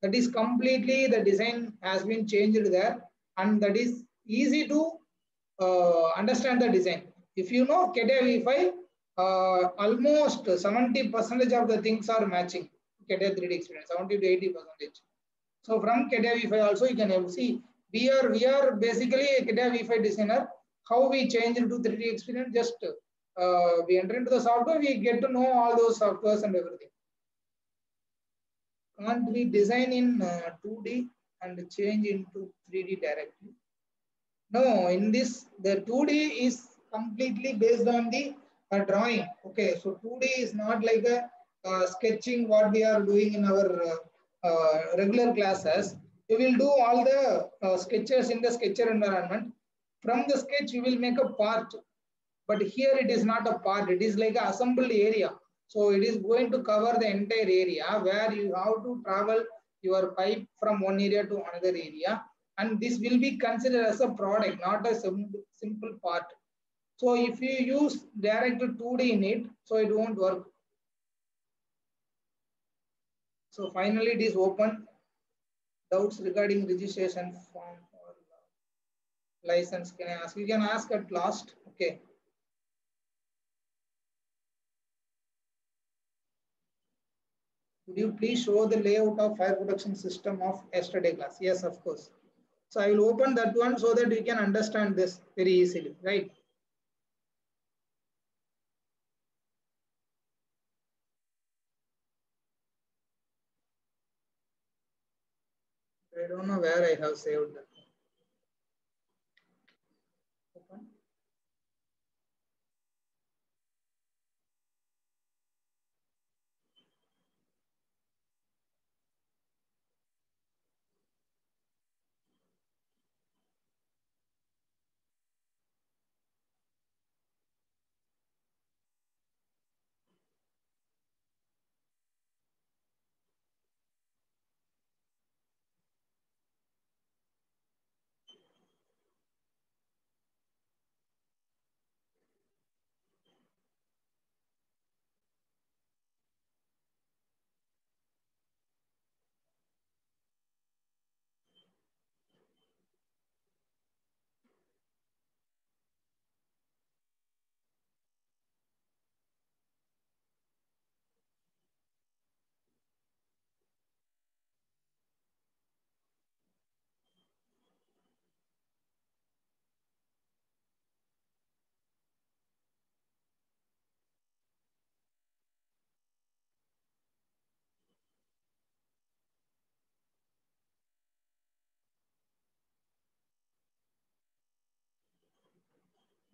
That is completely the design has been changed there and that is easy to understand the design. If you know CATIA V5, almost 70% of the things are matching CATIA 3D experience, 70 to 80%. So from CATIA V5 also you can able to see we are basically a CATIA V5 designer. How we change into 3D experience? Just we enter into the software, we get to know all those softwares and everything. Can't we design in 2D and change into 3D directly? No, in this, the 2D is completely based on the drawing. Okay, so 2D is not like a sketching what we are doing in our regular classes. We will do all the sketches in the sketcher environment. From the sketch, you will make a part. But here it is not a part, it is like an assembled area. So it is going to cover the entire area where you have to travel your pipe from one area to another area. And this will be considered as a product, not a simple part. So if you use direct 2D in it, so it won't work. So finally it is open. Doubts regarding registration form or license, can I ask? You can ask at last. Okay. Could you please show the layout of fire protection system of yesterday class? Yes, of course. So I will open that one so that we can understand this very easily, right? I don't know where I have saved that. Open.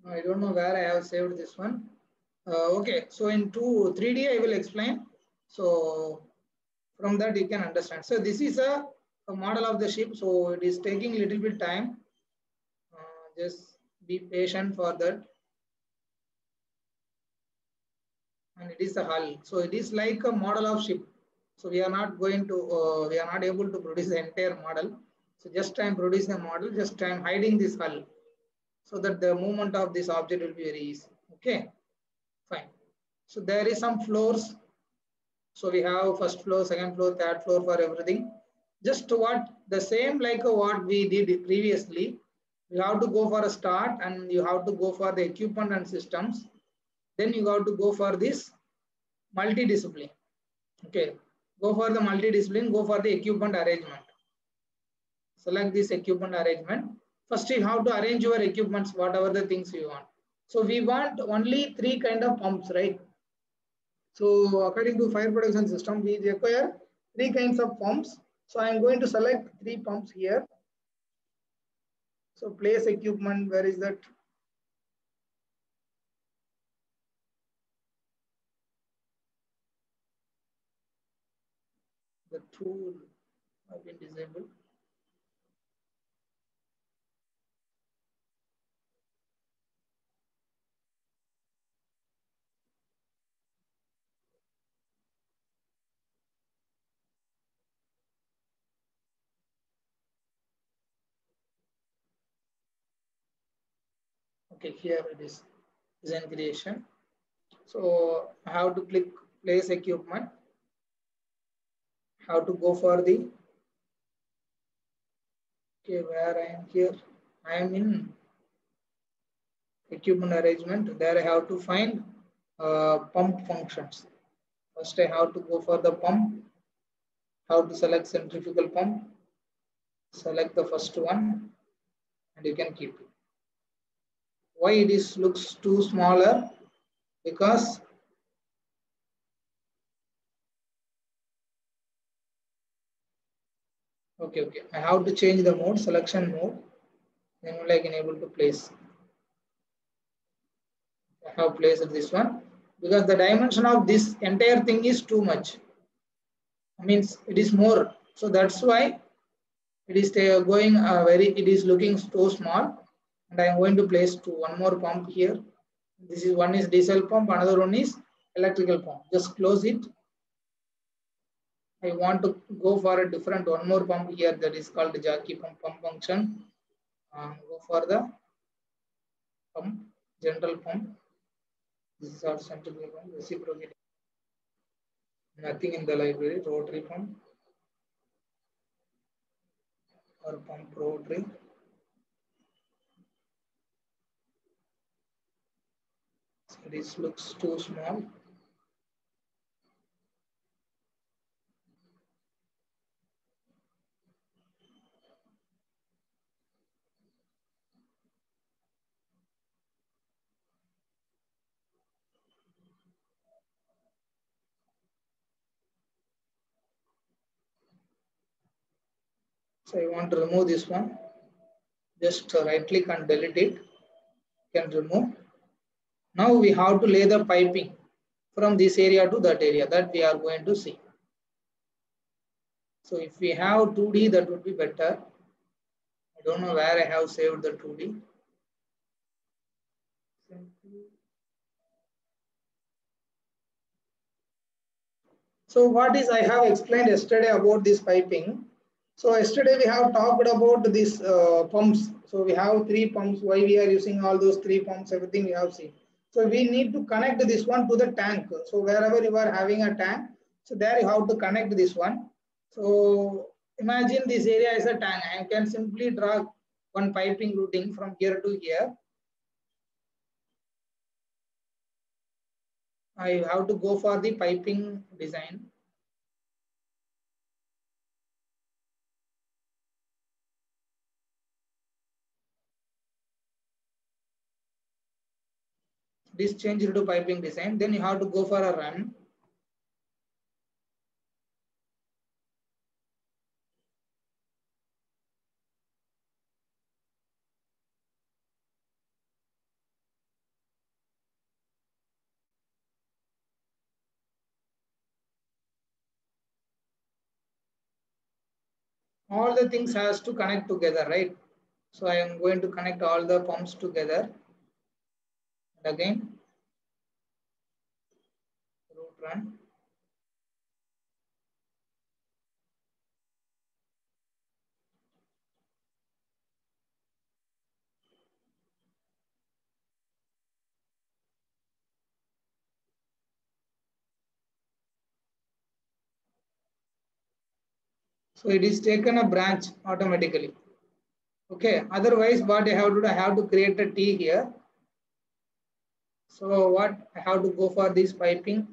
I don't know where I have saved this one. Okay, so in 3D I will explain. So from that you can understand. So this is a model of the ship. So it is taking a little bit time. Just be patient for that. And it is a hull. So it is like a model of ship. So we are not going to, we are not able to produce the entire model. So just I am producing a model, just I am hiding this hull so that the movement of this object will be very easy. Okay, fine. So there is some floors. So we have first floor, second floor, third floor for everything. Just what the same like what we did previously. You have to go for a start and you have to go for the equipment and systems. Then you have to go for this multidiscipline. Okay, go for the multidiscipline, go for the equipment arrangement. Select this equipment arrangement. First, you have to arrange your equipments, whatever the things you want. So we want only three kind of pumps, right? So according to fire protection system, we require three kinds of pumps. So I am going to select three pumps here. So place equipment, where is that? The tool has been disabled. Okay, here it is, design creation. So I have to click place equipment. How to go for the, okay, where I am here. I am in equipment arrangement. There I have to find pump functions. First I have to go for the pump. How to select centrifugal pump. Select the first one and you can keep it. Why it is looks too smaller? Because okay, I have to change the mode, selection mode. Then only I can able to place. I have placed this one because the dimension of this entire thing is too much. Means it is more. So that's why it is going it is looking so small. And I am going to place one more pump here. This is one is diesel pump, another one is electrical pump. Just close it. I want to go for a different one more pump here that is called the jockey pump function. Go for the pump, general pump. This is our central pump, reciprocating. Nothing in the library, rotary pump or pump rotary. So this looks too small. So I want to remove this one. Just right click and delete it. Can remove. Now we have to lay the piping from this area to that area that we are going to see. So if we have 2D, that would be better. I don't know where I have saved the 2D. So what is I have explained yesterday about this piping. So yesterday we have talked about this pumps. So we have three pumps. Why we are using all those three pumps? Everything we have seen. So we need to connect this one to the tank. So wherever you are having a tank, so there you have to connect this one. So imagine this area is a tank. I can simply draw one piping routing from here to here. I have to go for the piping design. This change to piping design. Then you have to go for a run. all the things has to connect together, right? So I am going to connect all the pumps together. And again, root run. So it is taken a branch automatically. Okay, otherwise what I have to do, I have to create a T here. So what I have to go for this piping.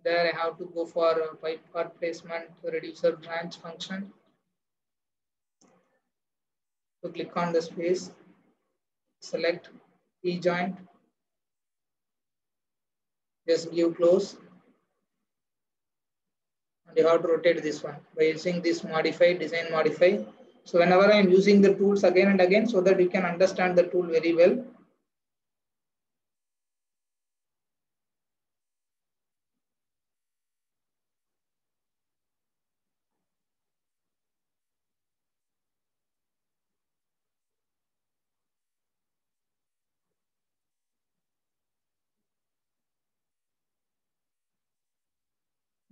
There I have to go for a pipe part placement reducer branch function. So click on the space, select T joint, just give close, and you have to rotate this one by using this modify, design modify. So whenever I am using the tools again and again so that you can understand the tool very well.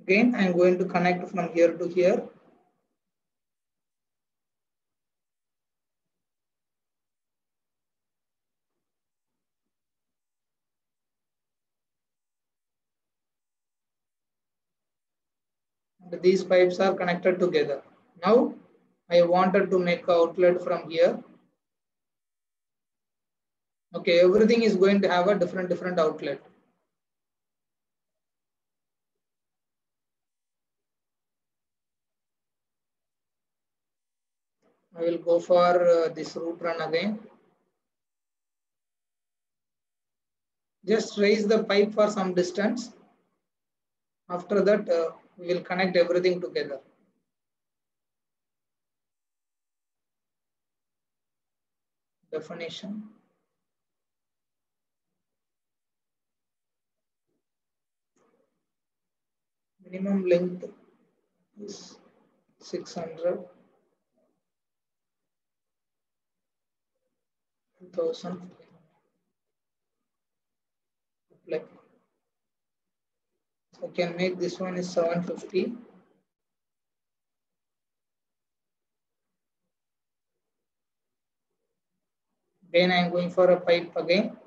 Again, I am going to connect from here to here. And these pipes are connected together. Now, I wanted to make an outlet from here. Okay, everything is going to have a different outlet. I will go for this root run again. Just raise the pipe for some distance. After that, we will connect everything together. Definition. Minimum length is 600, 2000. Like, so I can make this one is 750. Then I am going for a pipe again.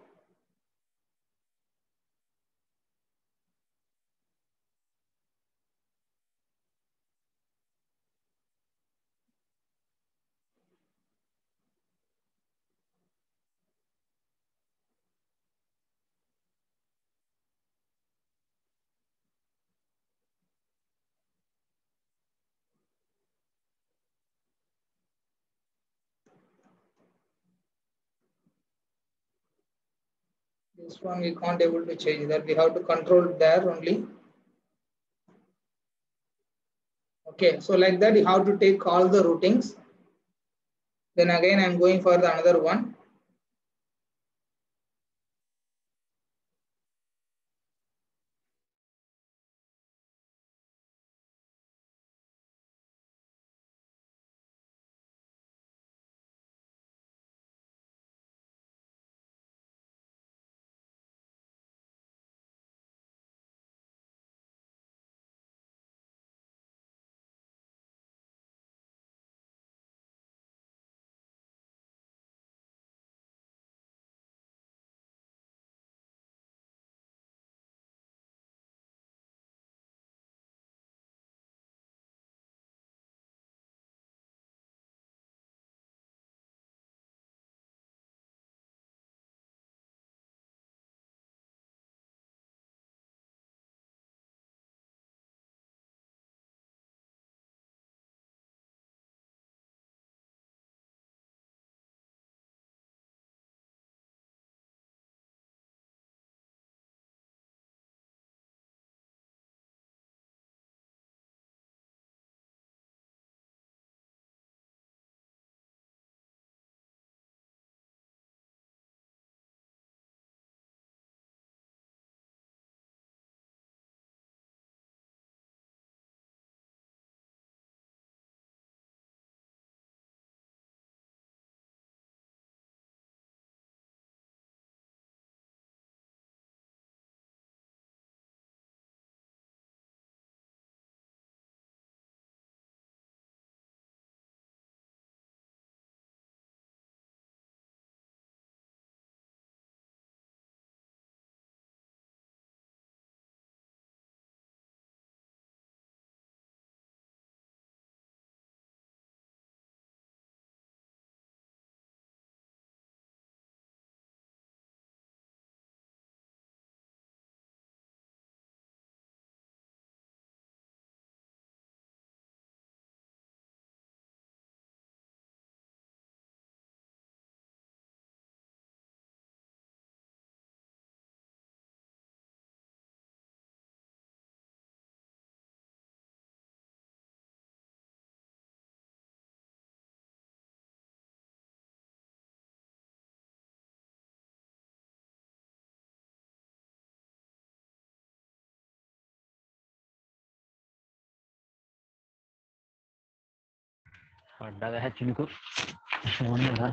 This one we can't able to change that. We have to control there only. Okay, so like that you have to take all the routings. Then again I'm going for the another one. పడ్డదా చినుకు అవునా?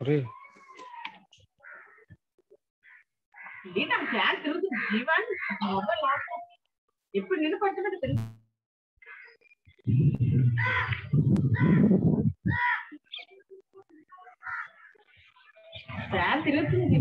రే ఇప్పుడు నిన్ను పట్టుకుంటే fan తిరుగుతుంది.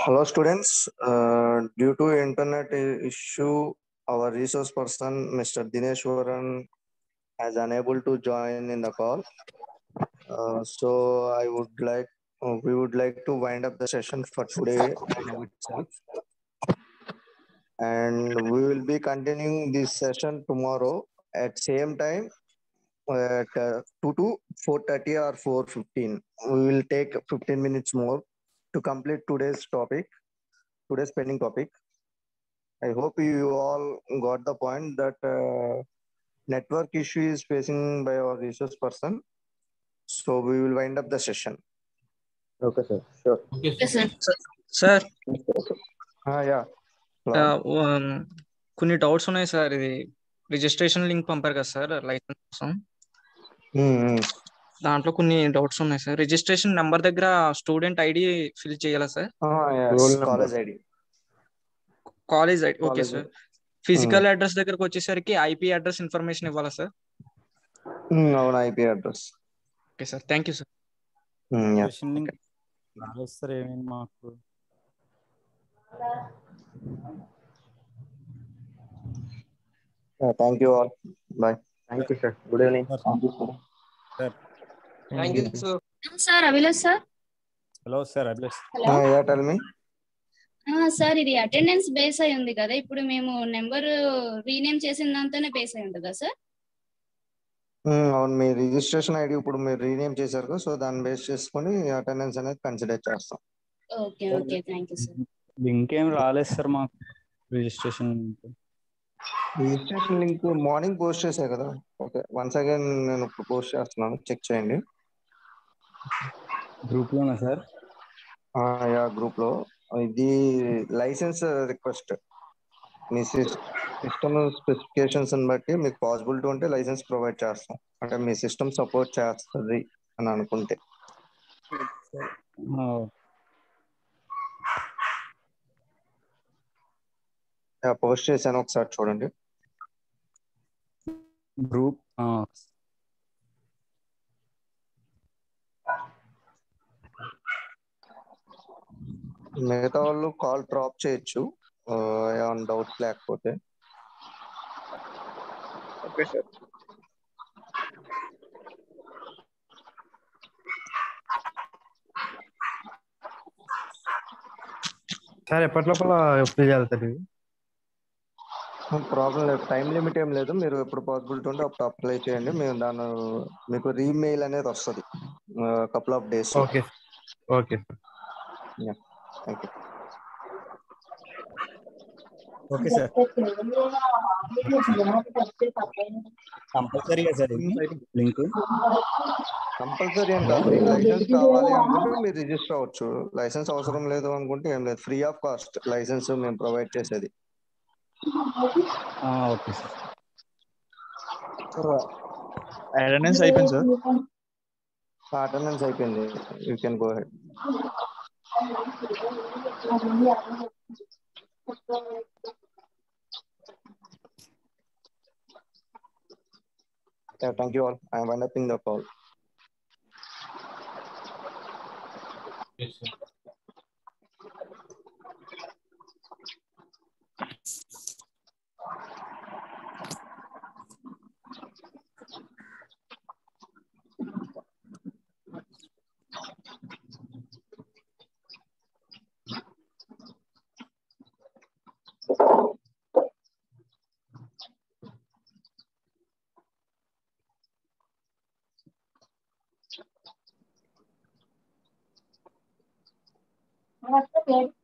Hello, students. Due to internet issue, our resource person, Mr. Dineshwaran, has unable to join in the call. So we would like to wind up the session for today now itself, and we will be continuing this session tomorrow at same time at 2 to 4:30 or 4:15. We will take 15 minutes more to complete today's pending topic. I hope you all got the point that network issue is facing by our resource person. So we will wind up the session. Okay sir sure. Okay sir. Sir Yeah. కొన్ని doubts ఉన్నాయి sir. ఇది registration link పంపారు కదా sir licence కోసం. దాంట్లో కొన్ని doubts ఉన్నాయి sir. Registration number దగ్గర స్టూడెంట్ ఐడి ఫిల్ చేయాలా sir? College ID okay sir. Physical address దగ్గరకు వచ్చేసరికి ఐపీ అడ్రస్ ఇన్ఫర్మేషన్ ఇవ్వాలా సార్? అవును, IP address. Okay sir, thank you sir. Sir ఏమైంది మాకు? Thank you all. Bye. Thank you sir. Good evening. Thank you sir. Sir Abhilash sir. Hello sir Abhilash. Yeah tell me. Sir ఇది attendance base అయి ఉంది కదా, ఇప్పుడు మేము number rename చేసిన దాంతోనే బేస్ అయి ఉంటుందా సార్? అవును, మీ రిజిస్ట్రేషన్ ఐడి ఇప్పుడు మీరు రీనేమ్ చేశారు కదా, సో దాన్ని బేస్ చేసుకొని అటెండెన్స్ అనేది కన్సిడర్ చేస్తాం. Okay okay, thank you sir. Link ఏం రాలేదు సార్ మాకు. Registration registration link morning post చేసా కదా. ఓకే, వన్స్ అగైన్ నేను ఇప్పుడు పోస్ట్ చేస్తున్నాను, చెక్ చేయండి. గ్రూప్లోనా సార్? యా, గ్రూప్ లో. ఇది లైసెన్స్ రిక్వెస్ట్. మీ సిస్టమ్ స్పెసిఫికేషన్స్ బట్టి మీకు పాసిబిలిటీ ఉంటే లైసెన్స్ ప్రొవైడ్ చేస్తాం, అంటే మీ సిస్టమ్ సపోర్ట్ చేస్తుంది అని అనుకుంటే. పోస్ట్ చేశాను, ఒకసారి చూడండి. గ్రూప్ మిగతా వాళ్ళు కాల్ డ్రాప్ చేయొచ్చు ఏమైనా డౌట్స్ లేకపోతే. Okay sir. సార్ ఎప్పటిలోపల ఫిల్ చేయాలి సార్ ఇది? ప్రాబ్లం లేదు, టైం లిమిట్ ఏం లేదు. మీరు ఎప్పుడు పాసిబిలిటీ ఉంటే అప్పుడు అప్లై చేయండి. మేము దాన్ని మీకు రీమెయిల్ అనేది వస్తుంది couple of days. Okay okay sir. Thank you. Okay sir. కంపల్సరీగా సార్ లింక్? కంపల్సరీ అని కాదు, మీకు లైసెన్స్ కావాలి అనుకుంటే మీరు రిజిస్టర్ అవ్వచ్చు. లైసెన్స్ అవసరం లేదు అనుకుంటే ఏం లేదు, ఫ్రీ ఆఫ్ కాస్ట్ లైసెన్స్ మేము ప్రొవైడ్ చేసేది. Okay sir. అటెండెన్స్ అయిపోయింది సార్. అటెండెన్స్ అయిపోయింది, you can go head. Thank you all. I am winding up the call. Yes, sir. What's the date?